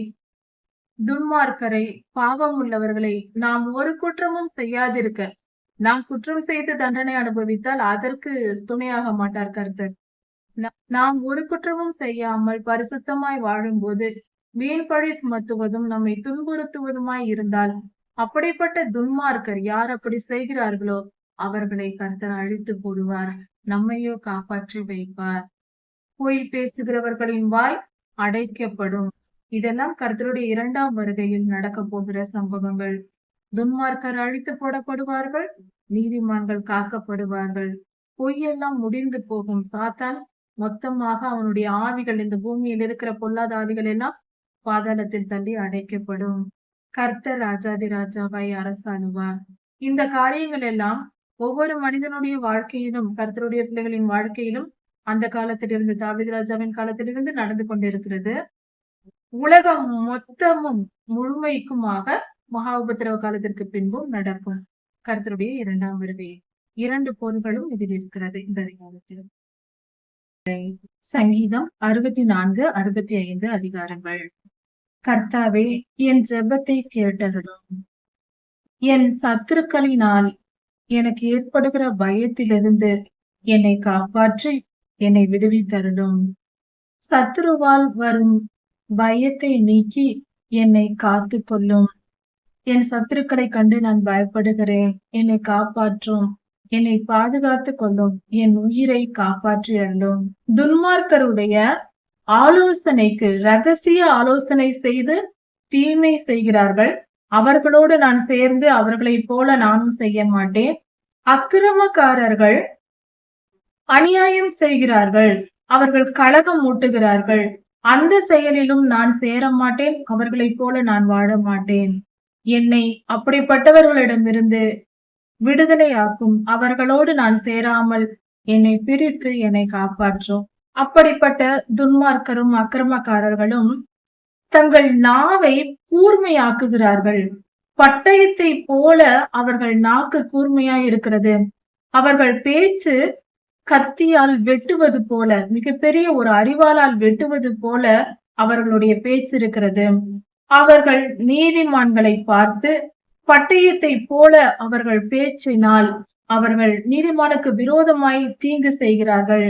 துன்மார்க்கரை, பாவம் உள்ளவர்களை நாம் ஒரு குற்றமும் செய்யாதிருக்க, நாம் குற்றம் செய்து தண்டனை அனுபவித்தால் அதற்கு துணையாக மாட்டார் கர்த்தர். நாம் ஒரு குற்றமும் செய்யாமல் பரிசுத்தமாய் வாழும்போது வீண் பழி சுமத்துவதும் நம்மை துன்புறுத்துவதுமாய் இருந்தால், அப்படிப்பட்ட துன்மார்க்கர் யார் அப்படி செய்கிறார்களோ அவர்களை கர்த்தர் அழித்து போடுவார், நம்மையோ காப்பாற்றி வைப்பார். பொய் பேசுகிறவர்களின் வாய் அடைக்கப்படும். இதெல்லாம் கர்த்தருடைய இரண்டாம் வருகையில் நடக்க போகிற சம்பவங்கள். துன்மார்க்கர் அழித்து போடப்படுவார்கள், நீதிமான்கள் காக்கப்படுவார்கள். பொய்யெல்லாம் முடிந்து போகும். சாத்தான் மொத்தமாக அவனுடைய ஆவிகள், இந்த பூமியில் இருக்கிற பொல்லாத ஆவிகள் எல்லாம் பாதாளத்தில் தள்ளி அடைக்கப்படும். கர்த்தர் ராஜாதி ராஜாவாய் அரசாளுவார். இந்த காரியங்கள் எல்லாம் ஒவ்வொரு மனிதனுடைய வாழ்க்கையிலும், கர்த்தருடைய பிள்ளைகளின் வாழ்க்கையிலும் அந்த காலத்திலிருந்து, தாவீது ராஜாவின் காலத்திலிருந்து நடந்து கொண்டிருக்கிறது. உலகம் மொத்தமும் முழுமைக்குமாக மகா உபத்திரவ காலத்திற்கு பின்பும் நடக்கும். கர்த்தருடைய இரண்டாம் வருகை. இரண்டு பொருள்களும் இதில் இருக்கிறது இந்த அதிகாரத்தில். சங்கீதம் 64, 65 அதிகாரங்கள். கர்த்தாவே, என் ஜெபத்தை கேட்டருளும். என் சத்துருக்களினால் எனக்கு ஏற்படுகிற பயத்திலிருந்து என்னை காப்பாற்றி என்னை விடுவித்தருளும். சத்துருவால் வரும் பயத்தை நீக்கி என்னை காத்து கொள்ளும். என் சத்துருக்களை கண்டு நான் பயப்படுகிறேன், என்னை காப்பாற்றும், என்னை பாதுகாத்து கொள்ளும், என் உயிரை காப்பாற்றி அருளும். துன்மார்க்கருடைய ஆலோசனைக்கு ரகசிய ஆலோசனை செய்து தீமை செய்கிறார்கள். அவர்களோடு நான் சேர்ந்து அவர்களைப் போல நானும் செய்ய மாட்டேன். அக்கிரமக்காரர்கள் அநியாயம் செய்கிறார்கள், அவர்கள் கலகம் மூட்டுகிறார்கள். அந்த செயலிலும் நான் சேர மாட்டேன், அவர்களைப் போல நான் வாழ மாட்டேன். என்னை அப்படிப்பட்டவர்களிடமிருந்து விடுதலையாக்கும். அவர்களோடு நான் சேராமல் என்னை பிரித்து என்னை காப்பாற்றும். அப்படிப்பட்ட துன்மார்க்கரும் அக்கிரமக்காரர்களும் தங்கள் நாவை கூர்மையாக்குகிறார்கள். பட்டயத்தை போல அவர்கள் நாக்கு கூர்மையாய் இருக்கிறது. அவர்கள் பேச்சு கத்தியால் வெட்டுவது போல, மிகப்பெரிய ஒரு அரிவாளால் வெட்டுவது போல அவர்களுடைய பேச்சு இருக்கிறது. அவர்கள் நீதிமான்களை பார்த்து பட்டயத்தை போல அவர்கள் பேச்சினால் அவர்கள் நீதிமானுக்கு விரோதமாய் தீங்கு செய்கிறார்கள்.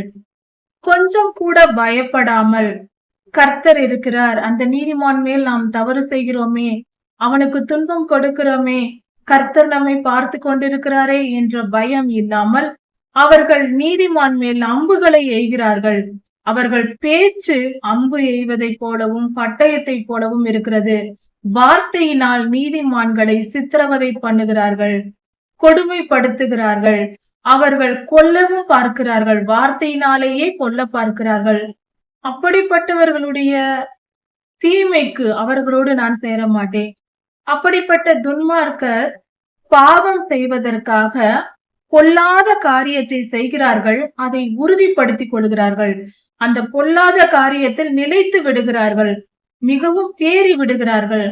கொஞ்சம் கூட பயப்படாமல், கர்த்தர் இருக்கிறார், அந்த நீதிமான் மேல் நாம் தவறு செய்கிறோமே, அவனுக்கு துன்பம் கொடுக்கிறோமே, கர்த்தர் நம்மை பார்த்து கொண்டிருக்கிறாரே என்ற பயம் இல்லாமல் அவர்கள் நீதிமான் மேல் அம்புகளை எய்கிறார்கள். அவர்கள் பேச்சு அம்பு எய்வதை போலவும் பட்டயத்தை போலவும் இருக்கிறது. வார்த்தையினால் நீதிமான்களை சித்திரவதை பண்ணுகிறார்கள், கொடுமைப்படுத்துகிறார்கள். அவர்கள் கொல்லவும் பார்க்கிறார்கள், வார்த்தையினாலேயே கொல்ல பார்க்கிறார்கள். அப்படிப்பட்டவர்களுடைய தீமைக்கு அவர்களோடு நான் சேர மாட்டேன். அப்படிப்பட்ட துன்மார்க்கர் பாவம் செய்வதற்காக பொல்லாத காரியத்தை செய்கிறார்கள், அதை உறுதிப்படுத்திக் கொள்கிறார்கள். அந்த பொல்லாத காரியத்தில் நிலைத்து விடுகிறார்கள், மிகவும் தேறி விடுகிறார்கள்.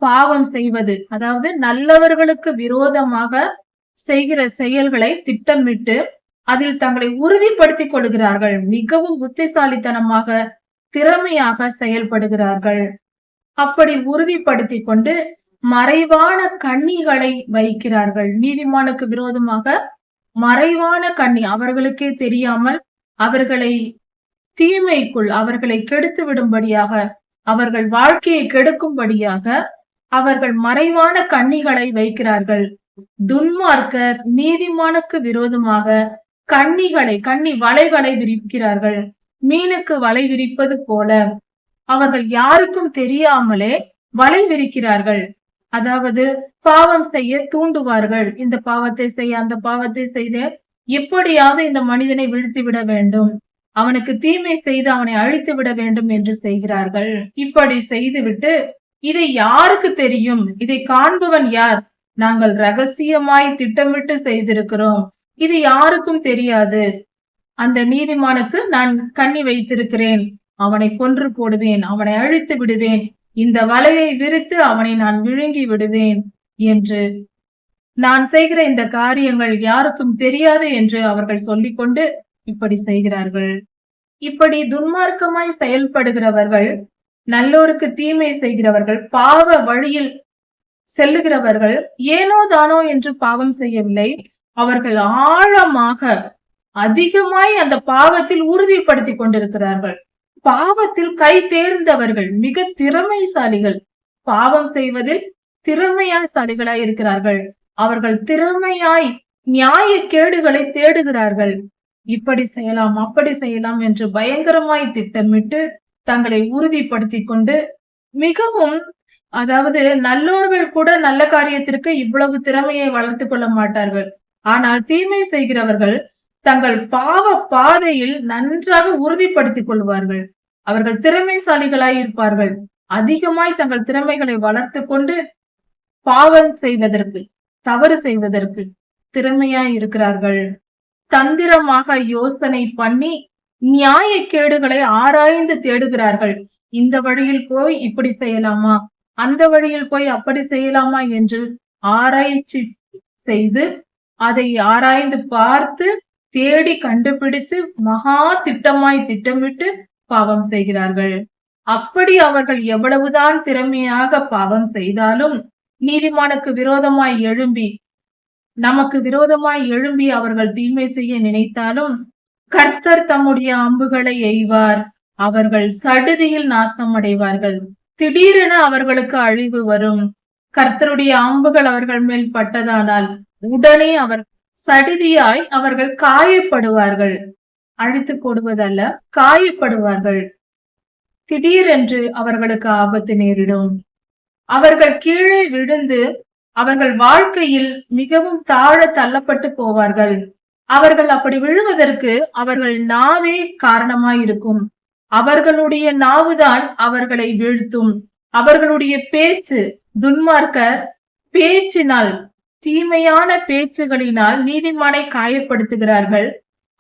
பாவம் செய்வது, அதாவது நல்லவர்களுக்கு விரோதமாக செய்கிற செயல்களை திட்டமிட்டு அதில் தங்களை உறுதிப்படுத்திக் கொள்கிறார்கள். மிகவும் புத்திசாலித்தனமாக, திறமையாக செயல்படுகிறார்கள். அப்படி உறுதிப்படுத்திக் கொண்டு மறைவான கண்ணிகளை வைக்கிறார்கள். நீதிமானுக்கு விரோதமாக மறைவான கண்ணி, அவர்களுக்கே தெரியாமல் அவர்களை தீமைக்குள், அவர்களை கெடுத்து விடும்படியாக, அவர்கள் வாழ்க்கையை கெடுக்கும்படியாக அவர்கள் மறைவான கண்ணிகளை வைக்கிறார்கள். துன்மார்க்கர் நீதிமானுக்கு விரோதமாக கண்ணி வலைகளை விரிக்கிறார்கள். மீனுக்கு வலை விரிப்பது போல அவர்கள் யாருக்கும் தெரியாமலே வலை விரிக்கிறார்கள். அதாவது பாவம் செய்ய தூண்டுவார்கள். இந்த பாவத்தை செய்ய, அந்த பாவத்தை செய்து எப்படியாவது இந்த மனிதனை வீழ்த்தி விட வேண்டும், அவனுக்கு தீமை செய்து அவனை அழித்து விட வேண்டும் என்று செய்கிறார்கள். இப்படி செய்துவிட்டு இதை யாருக்கு தெரியும், இதை காண்பவன் யார், நாங்கள் ரகசியமாய் திட்டமிட்டு செய்திருக்கிறோம், இது யாருக்கும் தெரியாது, அந்த நீதிமானுக்கு நான் கண்ணி வைத்திருக்கிறேன், அவனை கொன்று போடுவேன், அவனை அழித்து விடுவேன், இந்த வலையை விரித்து அவனை நான் விழுங்கி விடுவேன் என்று, நான் செய்கிற இந்த காரியங்கள் யாருக்கும் தெரியாது என்று அவர்கள் சொல்லிக்கொண்டு இப்படி செய்கிறார்கள். இப்படி துன்மார்க்கமாய் செயல்படுகிறவர்கள், நல்லோருக்கு தீமை செய்கிறவர்கள், பாவ வழியில் செல்லுகிறவர்கள் ஏனோ தானோ என்று பாவம் செய்யவில்லை. அவர்கள் ஆழமாக, அதிகமாய் அந்த பாவத்தில் உறுதிப்படுத்தி கொண்டிருக்கிறார்கள். பாவத்தில் கை தேர்ந்தவர்கள், மிக திறமைசாலிகள், பாவம் செய்வதில் திறமையாசாலிகளாய் இருக்கிறார்கள். அவர்கள் திறமையாய் நியாய கேடுகளை தேடுகிறார்கள். இப்படி செய்யலாம், அப்படி செய்யலாம் என்று பயங்கரமாய் திட்டமிட்டு தங்களை உறுதிப்படுத்தி கொண்டு, மிகவும், அதாவது நல்லோர்கள் கூட நல்ல காரியத்திற்கு இவ்வளவு திறமையை வளர்த்து கொள்ள மாட்டார்கள். ஆனால் தீமை செய்கிறவர்கள் தங்கள் பாவ பாதையில் நன்றாக உறுதிப்படுத்திக் கொள்வார்கள். அவர்கள் திறமைசாலிகளாய் இருப்பார்கள். அதிகமாய் தங்கள் திறமைகளை வளர்த்து கொண்டு பாவம் செய்வதற்கு, தவறு செய்வதற்கு திறமையாய் இருக்கிறார்கள். தந்திரமாக யோசனை பண்ணி நியாய கேடுகளை ஆராய்ந்து தேடுகிறார்கள். இந்த வழியில் போய் இப்படி செய்யலாமா, அந்த வழியில் போய் அப்படி செய்யலாமா என்று ஆராய்ச்சி செய்து, அதை ஆராய்ந்து பார்த்து தேடி கண்டுபிடித்து மகா திட்டமாய் திட்டமிட்டு பாவம் செய்கிறார்கள். அப்படி அவர்கள் எவ்வளவுதான் திறமையாக பாவம் செய்தாலும், நீதிமானுக்கு விரோதமாய் எழும்பி, நமக்கு விரோதமாய் எழும்பி அவர்கள் தீமை செய்ய நினைத்தாலும், கர்த்தர் தம்முடைய அம்புகளை எய்வார். அவர்கள் சடுதியில் நாசம் அடைவார்கள். திடீரென அவர்களுக்கு அழிவு வரும். கர்த்தருடைய அம்புகள் அவர்கள் மேல் பட்டதானால் உடனே சடுதியாய் அவர்கள் காயப்படுவார்கள். அழித்து போடுவதல்ல, காயப்படுவார்கள். திடீரென்று அவர்களுக்கு ஆபத்து நேரிடும். அவர்கள் கீழே விழுந்து அவர்கள் வாழ்க்கையில் மிகவும் தாழ தள்ளப்பட்டு போவார்கள். அவர்கள் அப்படி விழுவதற்கு அவர்கள் நாவே காரணமாயிருக்கும். அவர்களுடைய நாவுதான் அவர்களை வீழ்த்தும். அவர்களுடைய பேச்சு, துன்மார்க்க பேச்சினால், தீமையான பேச்சுகளினால் நீதிமானை காயப்படுத்துகிறார்கள்.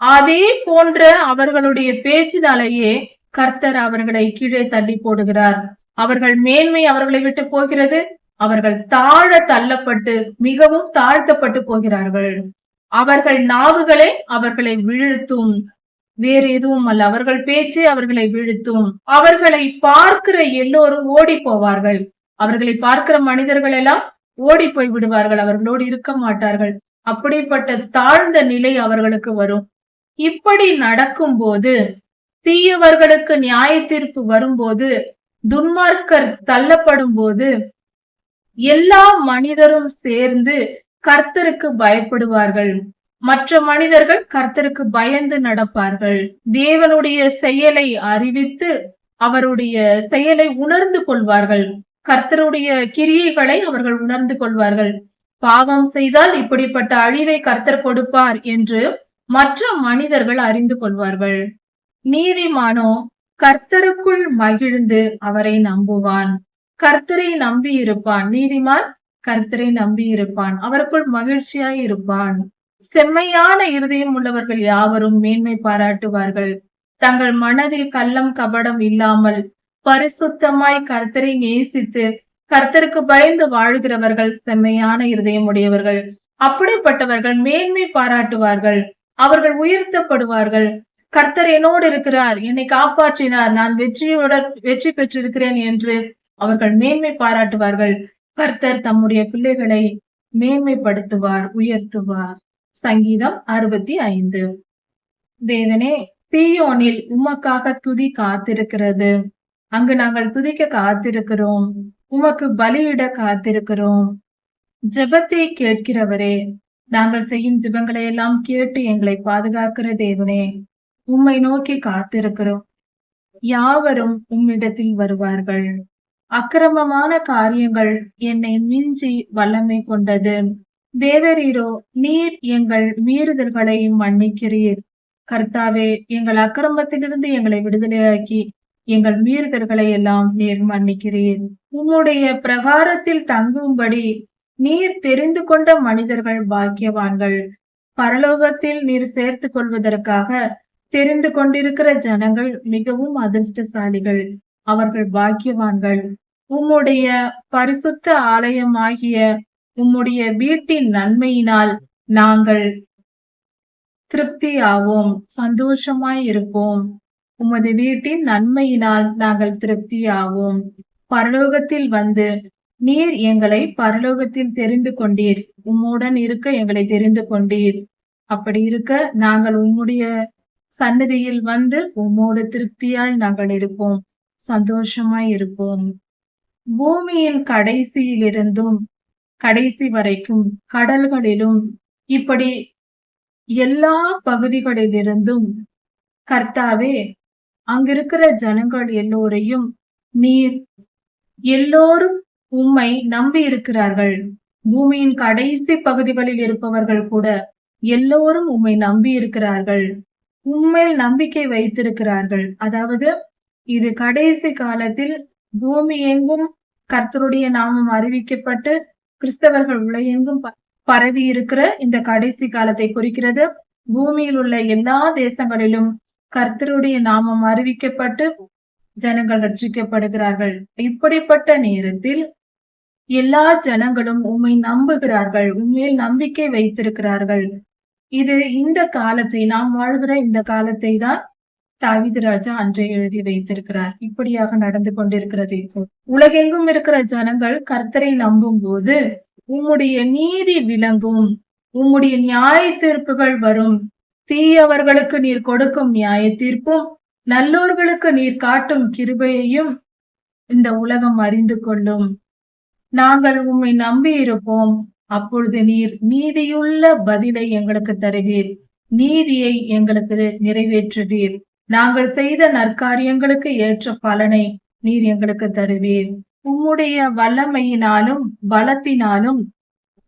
அதே போன்ற அவர்களுடைய பேச்சினாலேயே கர்த்தர் அவர்களை கீழே தள்ளி போடுகிறார். அவர்கள் மேன்மை அவர்களை விட்டு போகிறது. அவர்கள் தாழ தள்ளப்பட்டு மிகவும் தாழ்த்தப்பட்டு போகிறார்கள். அவர்கள் நாவுகளே அவர்களை வீழ்த்தும், வேறு எதுவும் அல்ல. அவர்கள் பேச்சு அவர்களை வீழ்த்தும். அவர்களை பார்க்கிற எல்லோரும் ஓடி போவார்கள். அவர்களை பார்க்கிற மனிதர்கள் எல்லாம் ஓடி போய் விடுவார்கள். அவர்களோடு இருக்க மாட்டார்கள். அப்படிப்பட்ட தாழ்ந்த நிலை அவர்களுக்கு வரும். இப்படி நடக்கும் போது, தீயவர்களுக்கு நியாய தீர்ப்பு வரும்போது, துன்மார்க்கர் தள்ளப்படும் போது, எல்லா மனிதரும் சேர்ந்து கர்த்தருக்கு பயப்படுவார்கள். மற்ற மனிதர்கள் கர்த்தருக்கு பயந்து நடப்பார்கள். தேவனுடைய செயலை அறிவித்து அவருடைய செயலை உணர்ந்து கொள்வார்கள். கர்த்தருடைய கிரியைகளை அவர்கள் உணர்ந்து கொள்வார்கள். பாவம் செய்தால் இப்படிப்பட்ட அழிவை கர்த்தர் கொடுப்பார் என்று மற்ற மனிதர்கள் அறிந்து கொள்வார்கள். நீதிமானோ கர்த்தருக்குள் மகிழ்ந்து அவரை நம்புவான். கர்த்தரை நம்பி இருப்பான். நீதிமான் கர்த்தரை நம்பி இருப்பான். அவருக்குள் மகிழ்ச்சியாய் இருப்பான். செம்மையான இருதயம் உள்ளவர்கள் யாவரும் மேன்மை பாராட்டுவார்கள். தங்கள் மனதில் கள்ளம் கபடம் இல்லாமல் பரிசுத்தமாய் கர்த்தரை நேசித்து கர்த்தருக்கு பயந்து வாழ்கிறவர்கள் செம்மையான இருதயம் உடையவர்கள். அப்படிப்பட்டவர்கள் மேன்மை பாராட்டுவார்கள், அவர்கள் உயர்த்தப்படுவார்கள். கர்த்தர் என்னோடு இருக்கிறார், என்னை காப்பாற்றினார், நான் வெற்றி பெற்றிருக்கிறேன் என்று அவர்கள் மேன்மை பாராட்டுவார்கள். கர்த்தர் தம்முடைய பிள்ளைகளை மேன்மைப்படுத்துவார், உயர்த்துவார். சங்கீதம் 65. தேவனே, சீயோனில் உமக்காக துதி காத்திருக்கிறது. அங்கு நாங்கள் துதிக்க காத்திருக்கிறோம், உமக்கு பலியிட காத்திருக்கிறோம். ஜெபத்தை கேட்கிறவரே, நாங்கள் செய்யும் ஜெபங்களை எல்லாம் கேட்டு எங்களை பாதுகாக்கிற தேவனே, உம்மை நோக்கி காத்திருக்கிறோம். யாவரும் உம்மிடத்தில் வருவார்கள். அக்கிரமமான காரியங்கள் என்னை மிஞ்சி வல்லமை கொண்டது. தேவரீரோ, நீர் எங்கள் மீறுதல்களை மன்னிக்கிறீர். கர்த்தாவே, எங்கள் அக்கிரமத்திலிருந்து எங்களை விடுதலையாக்கி எங்கள் மீறுதல்களை எல்லாம் நீர் மன்னிக்கிறீர். உம்முடைய பிரகாரத்தில் தங்கும்படி நீர் தெரிந்து கொண்ட மனிதர்கள் பாக்கியவான்கள். பரலோகத்தில் நீர் சேர்த்து கொள்வதற்காக தெரிந்து கொண்டிருக்கிற ஜனங்கள் மிகவும் அதிர்ஷ்டசாலிகள், அவர்கள் பாக்கியவான்கள். உம்முடைய பரிசுத்த ஆலயமாகிய உம்முடைய வீட்டின் நன்மையினால் நாங்கள் திருப்தியாவோம், சந்தோஷமாய் இருப்போம். உமது வீட்டின் நன்மையினால் நாங்கள் திருப்தியாவோம். பரலோகத்தில் வந்து நீர் எங்களை பரலோகத்தில் தெரிந்து கொண்டீர், உம்முடன் இருக்க எங்களை தெரிந்து கொண்டீர். அப்படி இருக்க நாங்கள் உம்முடைய சன்னதியில் வந்து உம்மோடு திருப்தியாய் நாங்கள் இருப்போம், சந்தோஷமாய் இருப்போம். பூமியின் கடைசியிலிருந்தும் கடைசி வரைக்கும் கடல்களிலும் இப்படி எல்லா பகுதிகளிலிருந்தும் கர்த்தாவே, அங்கிருக்கிற ஜனங்கள் எல்லோரையும் நீர் எல்லோரும் உம்மை நம்பி இருக்கிறார்கள். பூமியின் கடைசி பகுதிகளில் இருப்பவர்கள் கூட எல்லோரும் உம்மை நம்பி இருக்கிறார்கள், உம்மேல் நம்பிக்கை வைத்திருக்கிறார்கள். அதாவது இது கடைசி காலத்தில் பூமி எங்கும் கர்த்தருடைய நாமம் அறிவிக்கப்பட்டு கிறிஸ்தவர்கள் உலகெங்கும் பரவி இருக்கிற இந்த கடைசி காலத்தை குறிக்கிறது. பூமியில் உள்ள எல்லா தேசங்களிலும் கர்த்தருடைய நாமம் அறிவிக்கப்பட்டு ஜனங்கள் ரட்சிக்கப்படுகிறார்கள். இப்படிப்பட்ட நேரத்தில் எல்லா ஜனங்களும் உம்மை நம்புகிறார்கள், உண்மையில் நம்பிக்கை வைத்திருக்கிறார்கள். இது இந்த காலத்தை, நாம் வாழ்கிற இந்த காலத்தை தான் தாவீது ராஜா அன்றே எழுதி வைத்திருக்கிறார். இப்படியாக நடந்து கொண்டிருக்கிறது. உலகெங்கும் இருக்கிற ஜனங்கள் கர்த்தரை நம்பும் போது உம்முடைய நீதி விளங்கும், உம்முடைய நியாய தீர்ப்புகள் வரும். தீயவர்களுக்கு நீர் கொடுக்கும் நியாய தீர்ப்பும் நல்லோர்களுக்கு நீர் காட்டும் கிருபையையும் இந்த உலகம் அறிந்து கொள்ளும். நாங்கள் உம்மை நம்பி இருப்போம், அப்பொழுது நீர் நீதியுள்ள பதிலை எங்களுக்கு தருவீர், நீதியை எங்களுக்கு நிறைவேற்றுவீர். நாங்கள் செய்த நற்காரியங்களுக்கு ஏற்ற பலனை நீர் எங்களுக்கு தருவீர். உம்முடைய வல்லமையினாலும் பலத்தினாலும்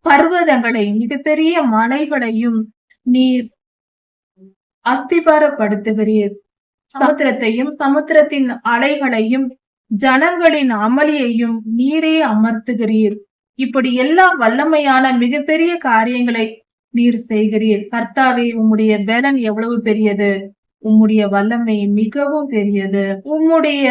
பர்வதங்களை, மிகப்பெரிய மலைகளையும் நீர் அஸ்திபாரப்படுத்துகிறீர். சமுத்திரத்தையும் சமுத்திரத்தின் அலைகளையும் ஜனங்களின் அமளியையும் நீரே அமர்த்துகிறீர். இப்படி எல்லா வல்லமையான மிகப்பெரிய காரியங்களை நீர் செய்கிறீர். கர்த்தாவே, உம்முடைய பலன் எவ்வளவு பெரியது, உம்முடைய வல்லமை மிகவும் பெரியது. உம்முடைய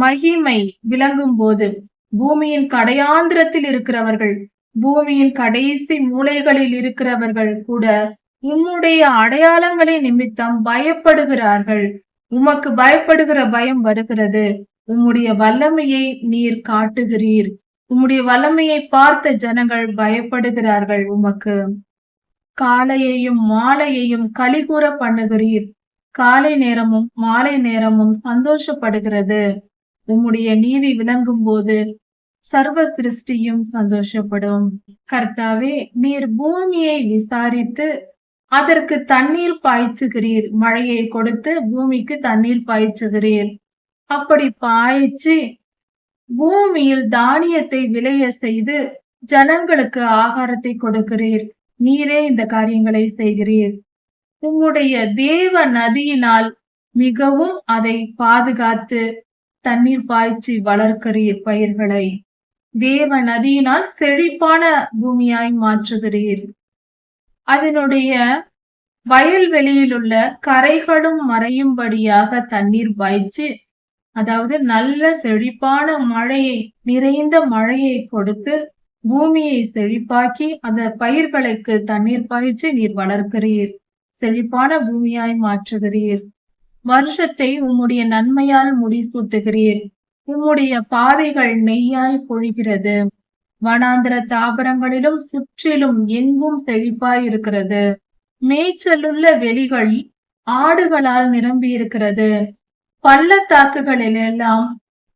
மகிமை விளங்கும் போது பூமியின் கடையாந்திரத்தில் இருக்கிறவர்கள், பூமியின் கடைசி மூலைகளில் இருக்கிறவர்கள் கூட உம்முடைய அடையாளங்களின் நிமித்தம் பயப்படுகிறார்கள். உமக்கு பயப்படுகிற பயம் வருகிறது. உம்முடைய வல்லமையை நீர் காட்டுகிறீர். உம்முடைய வல்லமையை பார்த்த ஜனங்கள் பயப்படுகிறார்கள். உமக்கு காலையையும் மாலையையும் களிகூற பண்ணுகிறீர். காலை நேரமும் மாலை நேரமும் சந்தோஷப்படுகிறது. உம்முடைய நீதி விளங்கும் போது சர்வ சிருஷ்டியும் சந்தோஷப்படும். கர்த்தாவே, நீர் பூமியை விசாரித்து அதற்கு தண்ணீர் பாய்ச்சுகிறீர். மழையை கொடுத்து பூமிக்கு தண்ணீர் பாய்ச்சுகிறீர். அப்படி பாய்ச்சி பூமியில் தானியத்தை விளைய செய்து ஜனங்களுக்கு ஆகாரத்தை கொடுக்கிறீர். நீரே இந்த காரியங்களை செய்கிறீர். உம்முடைய தேவ நதியினால் மிகவும் அதை பாதுகாத்து தண்ணீர் பாய்ச்சி வளர்க்கிறீர். பயிர்களை தேவ நதியினால் செழிப்பான பூமியாய் மாற்றுகிறீர். அதனுடைய வயல்வெளியில் உள்ள கரைகளும் மறையும்படியாக தண்ணீர் பாய்ச்சி, அதாவது நல்ல செழிப்பான மழையை, நிறைந்த மழையை கொடுத்து பூமியை செழிப்பாக்கி அந்த பயிர்களுக்கு தண்ணீர் பாய்ச்சி நீர் வளர்க்கிறீர். செழிப்பான பூமியாய் மாற்றுகிறீர். வருஷத்தை உம்முடைய நன்மையால் முடிசூட்டுகிறீர். உம்முடைய பாதைகள் நெய்யாய் பொழிகிறது. வனாந்திர தாவரங்களிலும் சுற்றிலும் எங்கும் செழிப்பாய் இருக்கிறது. மேய்ச்சலுள்ள வெளிகள் ஆடுகளால் நிரம்பி இருக்கிறது. பள்ளத்தாக்குகளில் எல்லாம்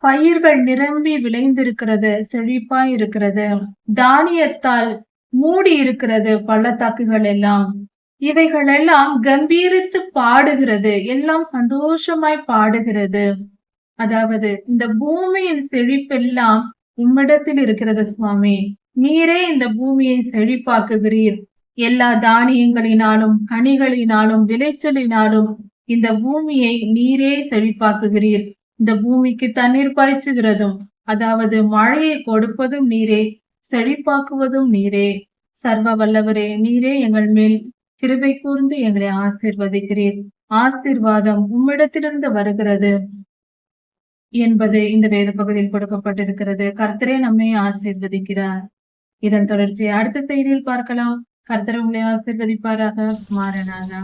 பயிர்கள் நிரம்பி விளைந்திருக்கிறது, செழிப்பாய் இருக்கிறது. தானியத்தால் மூடி இருக்கிறது பள்ளத்தாக்குகள் எல்லாம். இவைகள் எல்லாம் கம்பீரித்து பாடுகிறது, எல்லாம் சந்தோஷமாய் பாடுகிறது. அதாவது இந்த பூமியின் செழிப்பெல்லாம் உம்மிடத்தில் இருக்கிறது சுவாமி. நீரே இந்த பூமியை செழிப்பாக்குகிறீர். எல்லா தானியங்களினாலும் கனிகளினாலும் விளைச்சலினாலும் இந்த பூமியை நீரே செழிப்பாக்குகிறீர். இந்த பூமிக்கு தண்ணீர் பாய்ச்சுகிறதும், அதாவது மழையை கொடுப்பதும் நீரே, செழிப்பாக்குவதும் நீரே. சர்வ வல்லவரே, நீரே எங்கள் மேல் கிருபை கூர்ந்து எங்களை ஆசீர்வதிக்கிறீர். ஆசீர்வாதம் உம்மிடத்திலிருந்து வருகிறது என்பது இந்த வேத பகுதியில் கொடுக்கப்பட்டிருக்கிறது. கர்த்தரே நம்மை ஆசீர்வதிக்கிறார். இதன் தொடர்ச்சியை அடுத்த செய்தியில் பார்க்கலாம். கர்த்தர் உங்களை ஆசீர்வதிப்பாராக. மாறனாக.